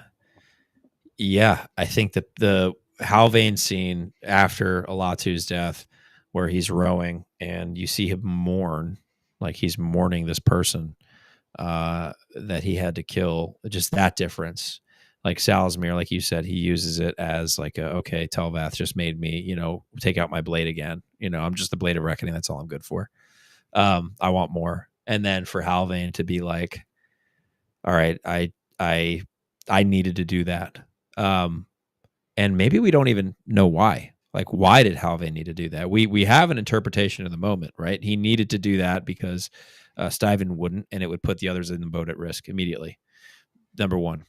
think that the Halvain scene after Alatu's death, where he's rowing and you see him mourn, like he's mourning this person that he had to kill, just that difference. Like Salazar, like you said, he uses it as like, okay, Telvath just made me, take out my blade again. I'm just the blade of reckoning. That's all I'm good for. I want more. And then for Halvain to be like, all right, I needed to do that. And maybe we don't even know why. Like, why did Halvain need to do that? We have an interpretation of the moment, right? He needed to do that because Stuyven wouldn't, and it would put the others in the boat at risk immediately. Number one.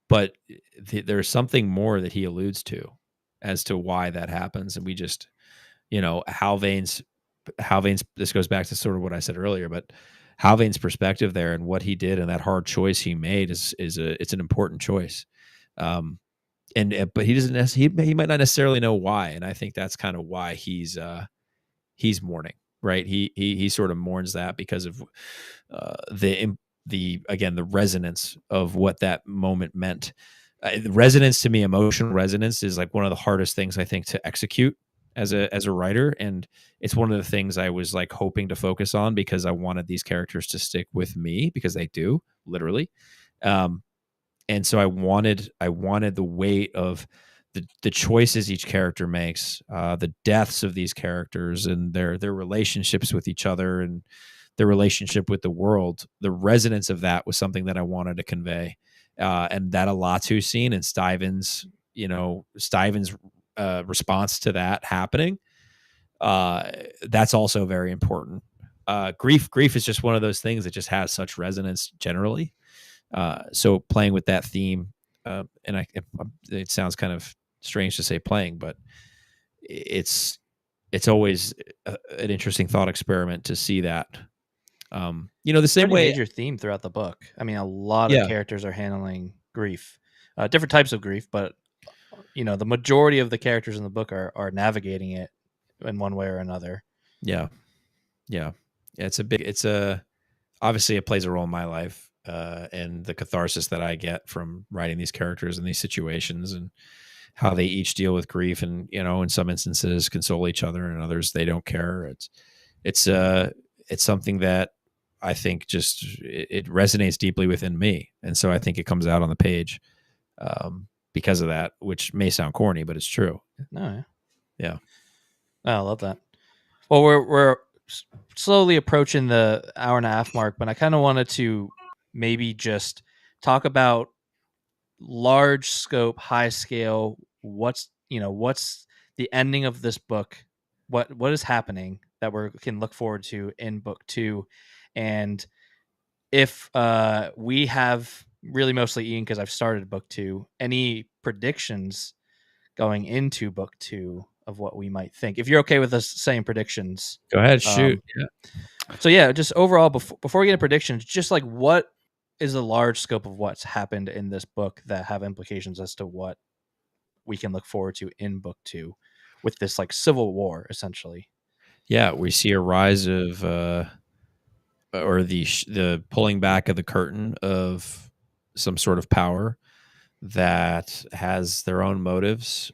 But there's something more that he alludes to as to why that happens. And we just, Halvain's, this goes back to sort of what I said earlier, but Halvain's perspective there and what he did and that hard choice he made it's an important choice. But he doesn't necessarily, he might not necessarily know why. And I think that's kind of why he's mourning, right? He sort of mourns that because of the resonance of what that moment meant. The resonance to me, emotional resonance, is like one of the hardest things I think to execute as a writer, and it's one of the things I was like hoping to focus on because I wanted these characters to stick with me, because they do, literally. And so I wanted the weight of the choices each character makes, the deaths of these characters and their relationships with each other and their relationship with the world. The resonance of that was something that I wanted to convey. And that Alatu scene and Stuyven's response to that happening, that's also very important. Grief is just one of those things that just has such resonance generally. So playing with that theme, and it sounds kind of strange to say playing, but it's always an interesting thought experiment to see that. The same way, major theme throughout the book. I mean, a lot of characters are handling grief, different types of grief, but the majority of the characters in the book are navigating it in one way or another. Yeah. Obviously it plays a role in my life, and the catharsis that I get from writing these characters in these situations and how they each deal with grief, and in some instances console each other, and others they don't care. It's something that I think just it resonates deeply within me, and so I think it comes out on the page because of that, which may sound corny, but it's true. No, yeah. Oh, I love that. Well, we're slowly approaching the hour and a half mark, but I kind of wanted to maybe just talk about large scope, high scale. What's the ending of this book? What is happening that we can look forward to in book 2? And if we have, really mostly Ian, because I've started book 2, any predictions going into book 2 of what we might think? If you're okay with us saying predictions, go ahead, shoot. So just overall, before we get into predictions, just like what is the large scope of what's happened in this book that have implications as to what we can look forward to in book 2? with this like civil war essentially. Yeah, we see a rise of or the pulling back of the curtain of some sort of power that has their own motives,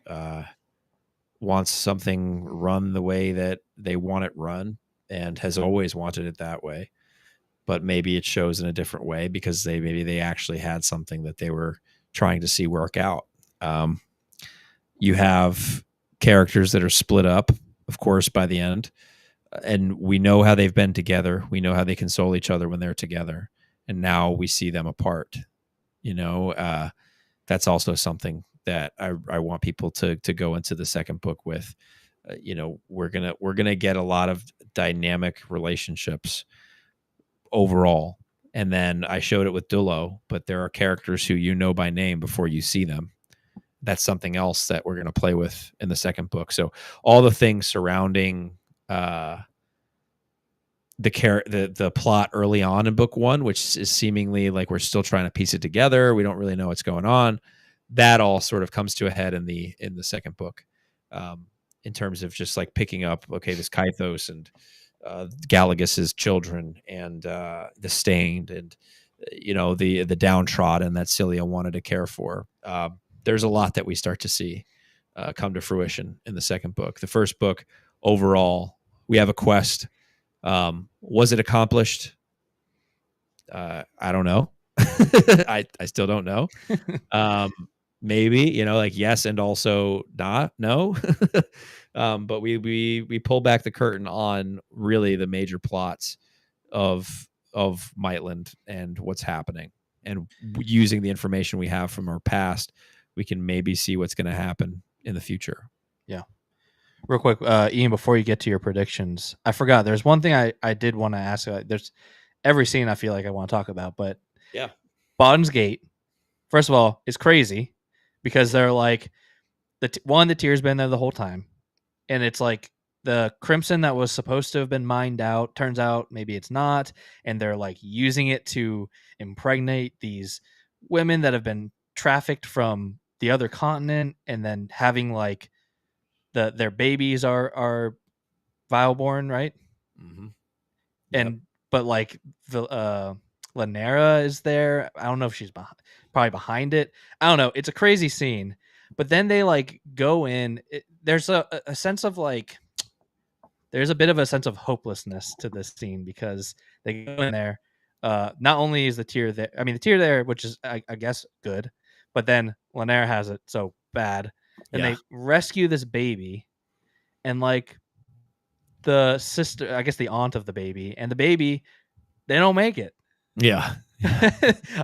wants something run the way that they want it run, and has always wanted it that way. But maybe it shows in a different way because maybe they actually had something that they were trying to see work out. You have characters that are split up, of course, by the end. And we know how they've been together. We know how they console each other when they're together. And now we see them apart. That's also something that I want people to go into the second book with. We're gonna get a lot of dynamic relationships overall. And then I showed it with Dillon, but there are characters who you know by name before you see them. That's something else that we're going to play with in the second book. So all the things surrounding the plot early on in book one, which is seemingly like we're still trying to piece it together. We don't really know what's going on. That all sort of comes to a head in the second book, in terms of just like picking up, okay, this Kythos and Galagus's children and the Stained and the downtrodden that Cilia wanted to care for. There's a lot that we start to see come to fruition in the second book. The first book, overall, we have a quest. Was it accomplished? I don't know. I still don't know. Maybe, like yes and also not no. But we pull back the curtain on really the major plots of Maitland and what's happening, and using the information we have from our past, we can maybe see what's going to happen in the future. Yeah. Real quick, Ian, before you get to your predictions, I forgot. There's one thing I did want to ask. There's every scene I feel like I want to talk about, but yeah, Bottom's Gate, first of all, is crazy because they're like the tier's been there the whole time, and it's like the crimson that was supposed to have been mined out turns out maybe it's not, and they're like using it to impregnate these women that have been trafficked from the other continent, and then having like their babies are vial-born, right? Mm-hmm. Yep. And but like the Lanera is there. I don't know if she's probably behind it. I don't know. It's a crazy scene. But then they like go in. There's a sense of like, there's a bit of a sense of hopelessness to this scene because they go in there. Not only is the tier there, I mean the tier there, which is I guess good, but then Lanera has it so bad, and they rescue this baby, and like the sister, I guess the aunt of the baby, and the baby, they don't make it. Yeah.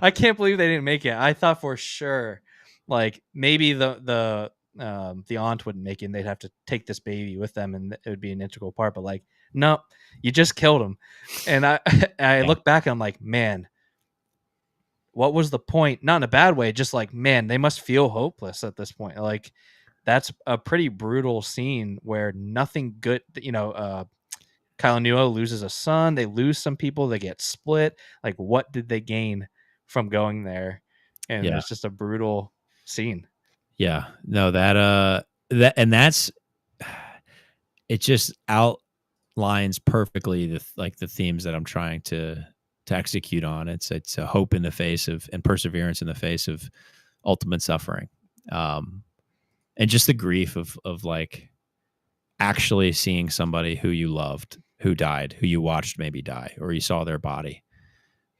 I can't believe they didn't make it. I thought for sure, like maybe the aunt wouldn't make it, and they'd have to take this baby with them, and it would be an integral part. But like, no, you just killed him. And I look back, and I'm like, man, what was the point? Not in a bad way, just like, man, they must feel hopeless at this point. Like, that's a pretty brutal scene where nothing good, Kalanua loses a son. They lose some people. They get split. Like, what did they gain from going there? And it's just a brutal scene. Yeah. No, that's it. Just outlines perfectly the themes that I'm trying to execute on. It's a hope in the face of, and perseverance in the face of ultimate suffering, and just the grief of like actually seeing somebody who you loved, who died, who you watched maybe die, or you saw their body,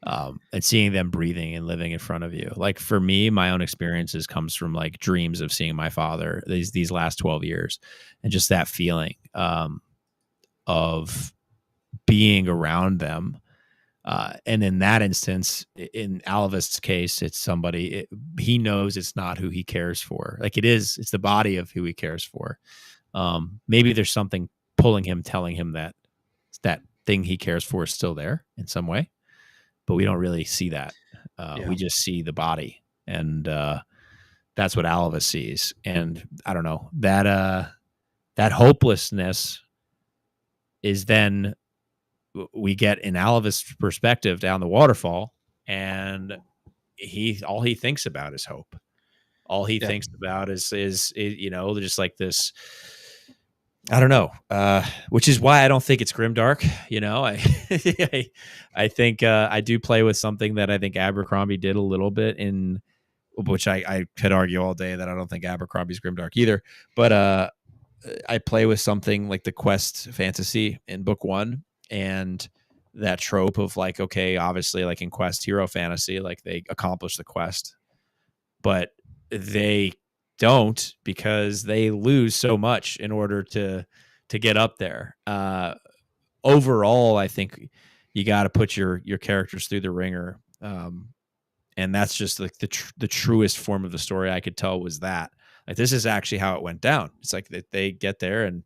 and seeing them breathing and living in front of you. Like for me, my own experiences comes from like dreams of seeing my father these last 12 years, and just that feeling of being around them. And in that instance, in Alvist's case, it's somebody he knows it's not who he cares for. Like it's the body of who he cares for. Maybe there's something pulling him, telling him that thing he cares for is still there in some way, but we don't really see that. We just see the body, and that's what Alvis sees. And I don't know, that hopelessness is then we get in Alvis' perspective down the waterfall, and all he thinks about is hope. All he thinks about is just like this I don't know, which is why I don't think it's grimdark. I think I do play with something that I think Abercrombie did a little bit in, which I could argue all day that I don't think Abercrombie's grimdark either. But I play with something like the quest fantasy in book 1, and that trope of like, okay, obviously like in quest hero fantasy, like they accomplish the quest, but they don't, because they lose so much in order to get up there. Overall, I think you got to put your characters through the ringer, and that's just like the truest form of the story I could tell was that. Like, this is actually how it went down. It's like they get there, and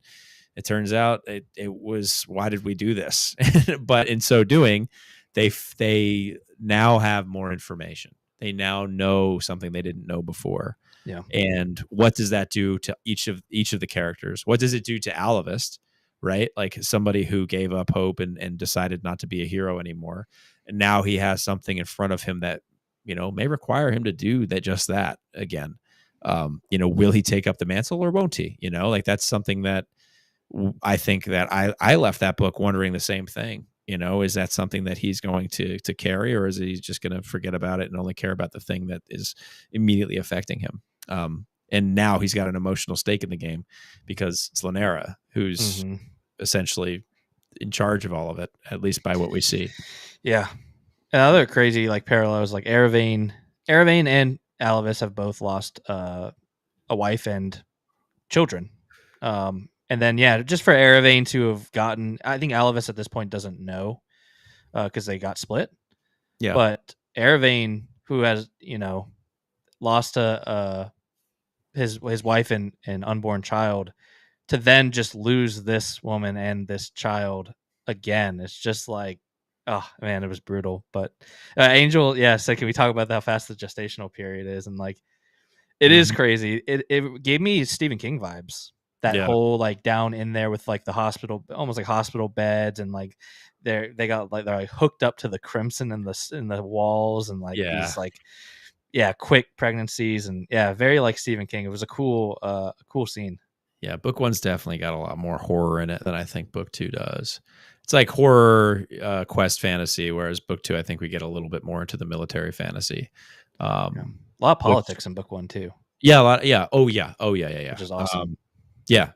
it turns out it was, why did we do this? But in so doing, they now have more information. They now know something they didn't know before. Yeah. And what does that do to each of the characters? What does it do to Alavist, right? Like somebody who gave up hope and decided not to be a hero anymore. And now he has something in front of him that, may require him to do just that again. Will he take up the mantle or won't he? Like that's something that I think that I left that book wondering the same thing. Is that something that he's going to carry, or is he just going to forget about it and only care about the thing that is immediately affecting him? And now he's got an emotional stake in the game because it's Lanera who's essentially in charge of all of it, at least by what we see. Yeah. And other crazy like parallels, like Eravane and Alavis have both lost a wife and children. And then, just for Eravane to have gotten, I think Alavis at this point doesn't know because they got split. Yeah. But Eravane, who has, lost his wife and unborn child, to then just lose this woman and this child again, it's just like, oh man, it was brutal. But Angel, so can we talk about how fast the gestational period is? And like, it is crazy. It gave me Stephen King vibes. That whole like down in there with like the hospital, almost like hospital beds, and like they're like hooked up to the crimson in the walls, and like these like quick pregnancies, and very like Stephen King. It was a cool scene. Yeah, book 1's definitely got a lot more horror in it than I think book 2 does. It's like horror quest fantasy, whereas book 2 I think we get a little bit more into the military fantasy. A lot of politics in book 1 too. Yeah, a lot. Yeah. Oh yeah. Which is awesome. Yeah.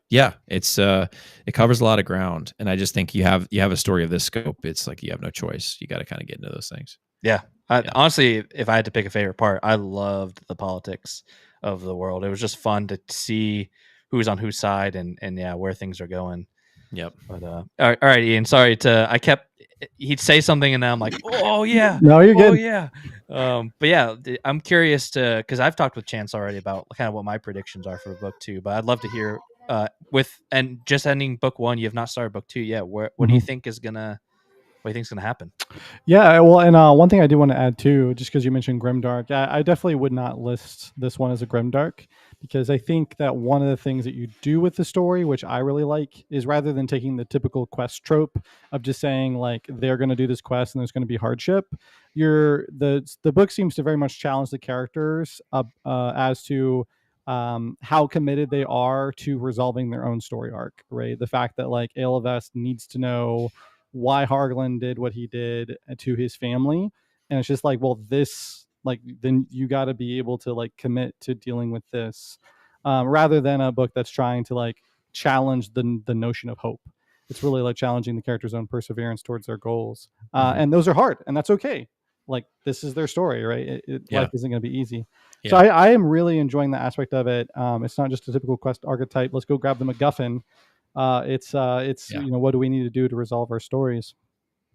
It's it covers a lot of ground, and I just think you have a story of this scope. It's like you have no choice. You got to kind of get into those things. Yeah. Honestly, if I had to pick a favorite part, I loved the politics of the world. It was just fun to see who's on whose side and where things are going. Yep. But all right, Ian. Sorry he'd say something and then I'm like, oh yeah, no, you're good. Oh yeah. But yeah, I'm curious because I've talked with Chance already about kind of what my predictions are for book 2. But I'd love to hear and just ending book 1. You have not started book 2 yet. What do you think is gonna? What do you think is gonna happen? Yeah, well, and one thing I do want to add too, just because you mentioned grimdark, I definitely would not list this one as a grimdark, because I think that one of the things that you do with the story, which I really like, is rather than taking the typical quest trope of just saying like they're going to do this quest and there's going to be hardship, the book seems to very much challenge the characters as to how committed they are to resolving their own story arc, right? The fact that like Alavest needs to know why Hargland did what he did to his family, and it's just like, well, this, like, then you got to be able to like commit to dealing with this, rather than a book that's trying to like challenge the notion of hope. It's really like challenging the character's own perseverance towards their goals, and those are hard, and that's okay. Like, this is their story, right? Life isn't going to be easy. Yeah. So I am really enjoying the aspect of it. It's not just a typical quest archetype. Let's go grab the MacGuffin. It's what do we need to do to resolve our stories?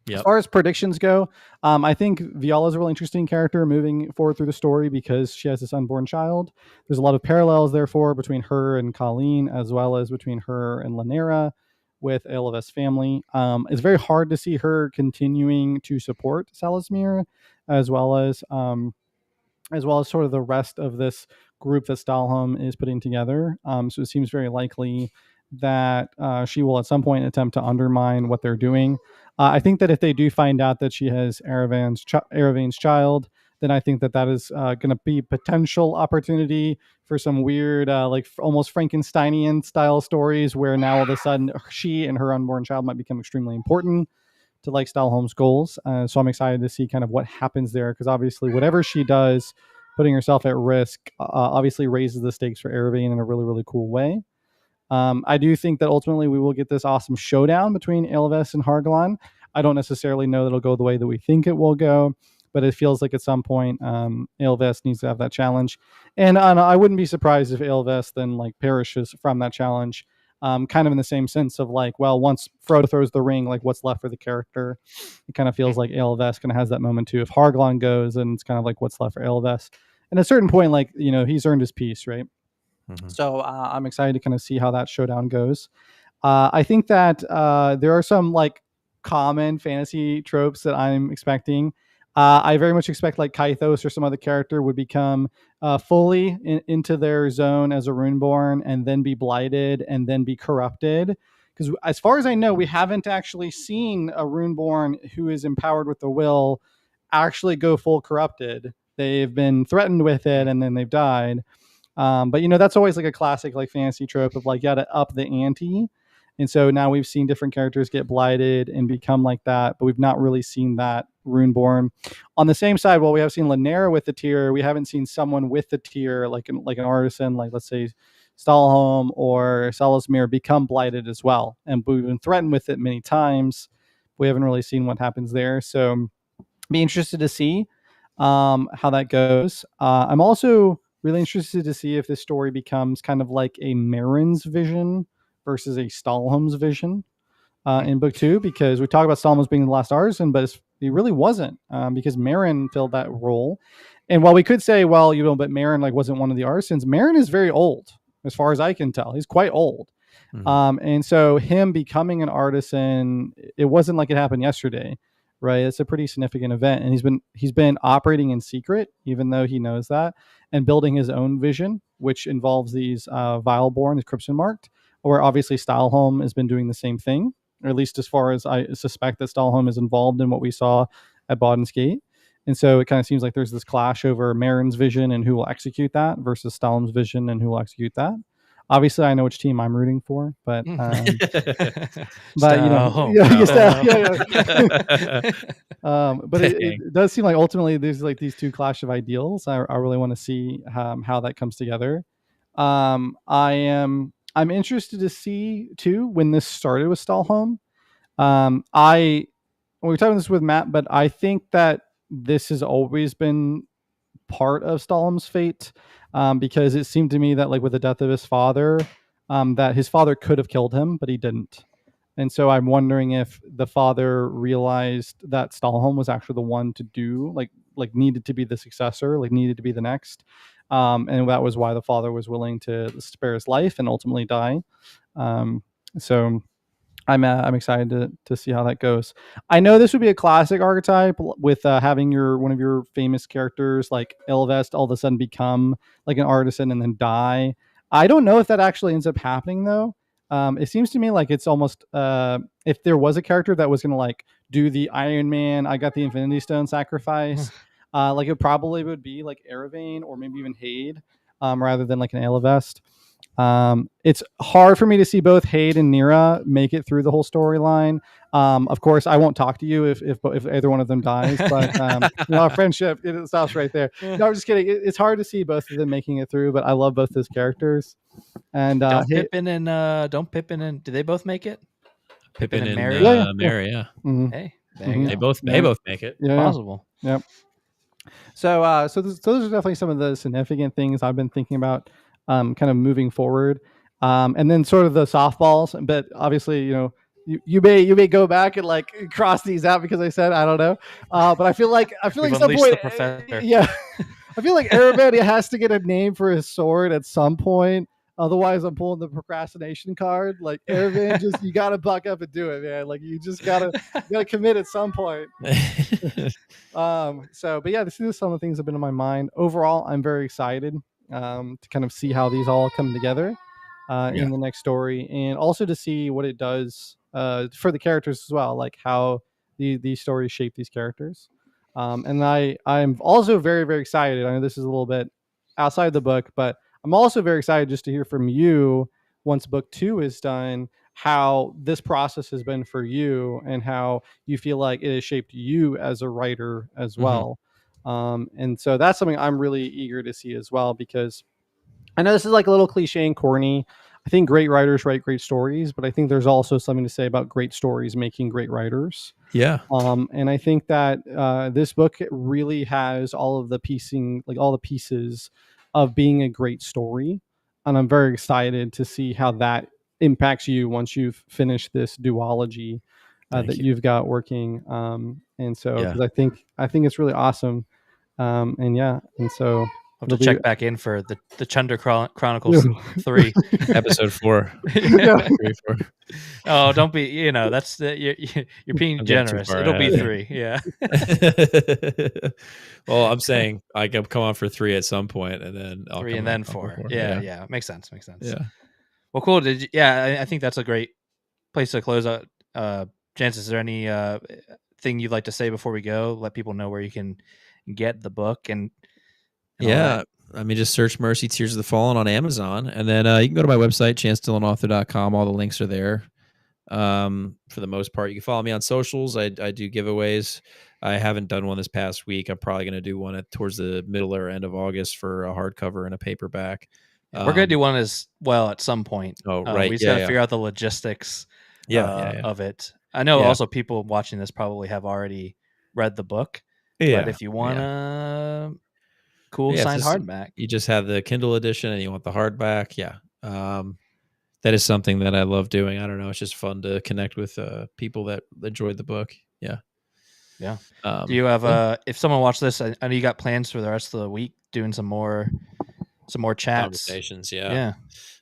Yep. As far as predictions go, I think Viola's a really interesting character moving forward through the story because she has this unborn child. There's a lot of parallels, therefore, between her and Colleen, as well as between her and Lanera with Alavest's family. It's very hard to see her continuing to support Salasmir, as well as sort of the rest of this group that Stalholm is putting together. So it seems very likely that she will at some point attempt to undermine what they're doing. I think that if they do find out that she has Eravain's child, then I think that is going to be potential opportunity for some weird, like almost Frankensteinian style stories where now all of a sudden she and her unborn child might become extremely important to like Stahlholm's goals. So I'm excited to see kind of what happens there, because obviously whatever she does, putting herself at risk, obviously raises the stakes for Eravane in a really, really cool way. I do think that ultimately we will get this awesome showdown between Elves and Hargalon. I don't necessarily know that it'll go the way that we think it will go, but it feels like at some point Elves needs to have that challenge. And I wouldn't be surprised if Elves then like perishes from that challenge, kind of in the same sense of like, well, once Frodo throws the ring, like what's left for the character? It kind of feels like Elves kind of has that moment too. If Hargalon goes, and it's kind of like what's left for Elves. And at a certain point, like, you know, he's earned his piece, right? Mm-hmm. So I'm excited to kind of see how that showdown goes. I think that there are some like common fantasy tropes that I'm expecting. I very much expect like Kythos or some other character would become fully into their zone as a Runeborn and then be blighted and then be corrupted. Because as far as I know, we haven't actually seen a Runeborn who is empowered with the will actually go full corrupted. They've been threatened with it and then they've died. But you know, that's always like a classic like fantasy trope of like, you gotta up the ante. And so now we've seen different characters get blighted and become like that, but we've not really seen that Runeborn. On the same side, while we have seen Lanera with the tier, we haven't seen someone with the tier like an artisan, like let's say Stahlholm or Salasmir, become blighted as well. And we've been threatened with it many times. We haven't really seen what happens there. So be interested to see how that goes. I'm also really interested to see if this story becomes kind of like a Marin's vision versus a Stahlholm's vision in book 2, because we talk about Stahlholm being the last artisan, but he really wasn't, because Marin filled that role. And while we could say, well, you know, but Marin like wasn't one of the artisans, Marin is very old as far as I can tell. He's quite old. Mm-hmm. And so him becoming an artisan, it wasn't like it happened yesterday, right? It's a pretty significant event, and he's been operating in secret, even though he knows that, and building his own vision, which involves these Vileborn, the Crimson Marked, or obviously Stahlholm has been doing the same thing, or at least as far as I suspect that Stahlholm is involved in what we saw at Bawden's Gate. And so it kind of seems like there's this clash over Marin's vision and who will execute that versus Stahlholm's vision and who will execute that. Obviously, I know which team I'm rooting for, but but you know, but it does seem like ultimately there's like these two clash of ideals. I really want to see how that comes together. I'm interested to see too when this started with Stahlholm. We were talking this with Matt, but I think that this has always been part of Stahlholm's fate, because it seemed to me that like with the death of his father, that his father could have killed him, but he didn't. And so I'm wondering if the father realized that Stahlholm was actually the one to do like needed to be the successor, like needed to be the next. And that was why the father was willing to spare his life and ultimately die. So I'm excited to see how that goes. I know this would be a classic archetype with having one of your famous characters like Elvest all of a sudden become like an artisan and then die. I don't know if that actually ends up happening though. It seems to me like it's almost if there was a character that was going to like do the Iron Man, I got the Infinity Stone sacrifice, like it probably would be like Eravane or maybe even Hade, rather than like an Elvest. It's hard for me to see both Hade and Nira make it through the whole storyline. Of course, I won't talk to you if either one of them dies, but you know, our friendship, it stops right there. No, I'm just kidding. It's hard to see both of them making it through, but I love both those characters. And don't Pippin and do they both make it? Pippin and Merry, Merry, yeah. Mm-hmm. Hey, they both make it. Yeah, possible. Yep. So those are definitely some of the significant things I've been thinking about, kind of moving forward, and then sort of the softballs. But obviously, you know, you may go back and like cross these out because I said I don't know, but I feel like some point, yeah, I feel like Eravane has to get a name for his sword at some point. Otherwise, I'm pulling the procrastination card. Like Eravane, just you gotta buck up and do it, man. Like you just gotta commit at some point. But yeah, this is some of the things that have been in my mind. Overall, I'm very excited to kind of see how these all come together in the next story, and also to see what it does for the characters as well, like how these stories shape these characters. And I'm also very, very excited. I know this is a little bit outside the book, but I'm also very excited just to hear from you once book 2 is done, how this process has been for you and how you feel like it has shaped you as a writer as well. And so that's something I'm really eager to see as well, because I know this is like a little cliche and corny. I think great writers write great stories, but I think there's also something to say about great stories making great writers. Yeah. And I think that this book really has all of the piecing, like all the pieces of being a great story. And I'm very excited to see how that impacts you once you've finished this duology that you've got working. And so, because I think it's really awesome. And so I'll have to check back in for the Chunder Chronicles 3 episode 4. Oh, don't be, that's you're being generous. It'll be 3. Yeah. Well, I'm saying I can come on for 3 at some point, and then I'll 3 and then 4. Yeah. Makes sense. Yeah. Well, cool. I think that's a great place to close out. Chance, is there any thing you'd like to say before we go? Let people know where you can get the book and yeah. I mean, just search Mercy Tears of the Fallen on Amazon, and then you can go to my website, chancedillonauthor.com. All the links are there. For the most part, you can follow me on socials. I do giveaways. I haven't done one this past week. I'm probably going to do one towards the middle or end of August for a hardcover and a paperback. We're going to do one as well at some point. Oh, right. We just got to figure out the logistics of it. I know also people watching this probably have already read the book. Yeah. But if you want a cool signed hardback, you just have the Kindle edition and you want the hardback. Yeah. That is something that I love doing. I don't know. It's just fun to connect with people that enjoyed the book. Yeah. Yeah. Do you have if someone watched this, I know you got plans for the rest of the week doing some more chats, conversations. Yeah.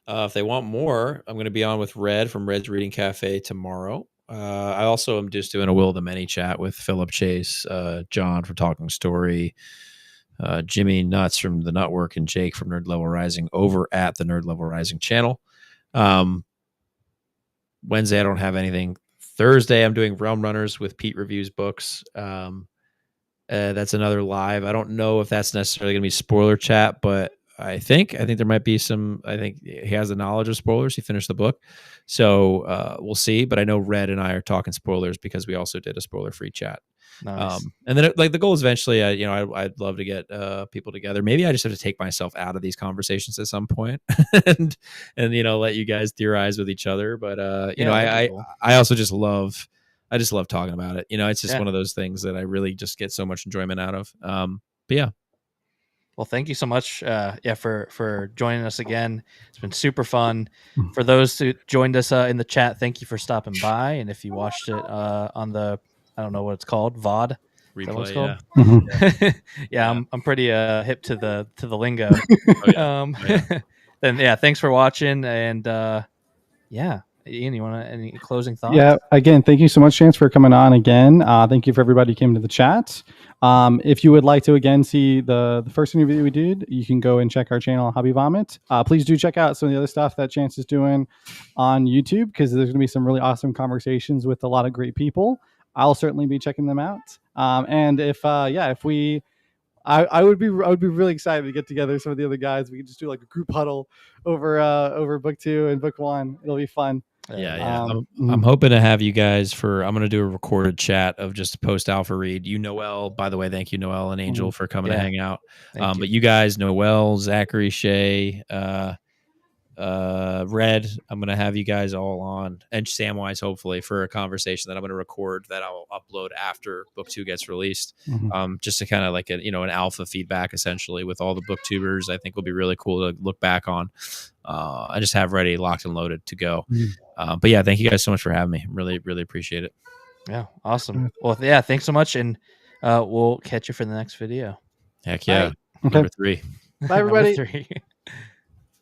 If they want more, I'm going to be on with Red from Red's Reading Cafe tomorrow. I also am just doing a Will of the Many chat with Philip Chase, John from Talking Story, Jimmy Nuts from the Nutwork, and Jake from Nerd Level Rising over at the Nerd Level Rising channel. Wednesday, I don't have anything. Thursday, I'm doing Realm Runners with Pete Reviews Books. That's another live. I don't know if that's necessarily going to be spoiler chat, but I think there might be some. I think he has the knowledge of spoilers. He finished the book, so we'll see. But I know Red and I are talking spoilers because we also did a spoiler-free chat. Nice. And then the goal is eventually, I'd love to get people together. Maybe I just have to take myself out of these conversations at some point, and let you guys theorize with each other. But I also just love talking about it. It's just one of those things that I really just get so much enjoyment out of. But yeah. Well, thank you so much, for joining us again. It's been super fun. For those who joined us in the chat, thank you for stopping by. And if you watched it on the, I don't know what it's called, VOD replay, I'm pretty hip to the lingo. Then thanks for watching, and Ian, you want any closing thoughts? Yeah, again, thank you so much, Chance, for coming on again. Thank you for everybody who came to the chat. If you would like to again see the first interview that we did, you can go and check our channel, Hobby Vomit. Please do check out some of the other stuff that Chance is doing on YouTube, because there's going to be some really awesome conversations with a lot of great people. I'll certainly be checking them out. And I would be really excited to get together some of the other guys. We could just do like a group huddle over book 2 and book 1. It'll be fun. Yeah. I'm hoping to have you guys I'm going to do a recorded chat of just post alpha read. Noel, by the way, thank you, Noel and Angel, for coming to hang out. But you guys, Noel, Zachary, Shay, Red, I'm going to have you guys all on, and Samwise, hopefully, for a conversation that I'm going to record that I'll upload after book 2 gets released. Just to kind of like an alpha feedback essentially with all the booktubers. I think will be really cool to look back on. I just have ready, locked and loaded to go. But yeah, thank you guys so much for having me. Really, really appreciate it. Yeah. Awesome. Well, thanks so much. And we'll catch you for the next video. Heck yeah. Okay. Number 3. Bye, everybody. Number 3.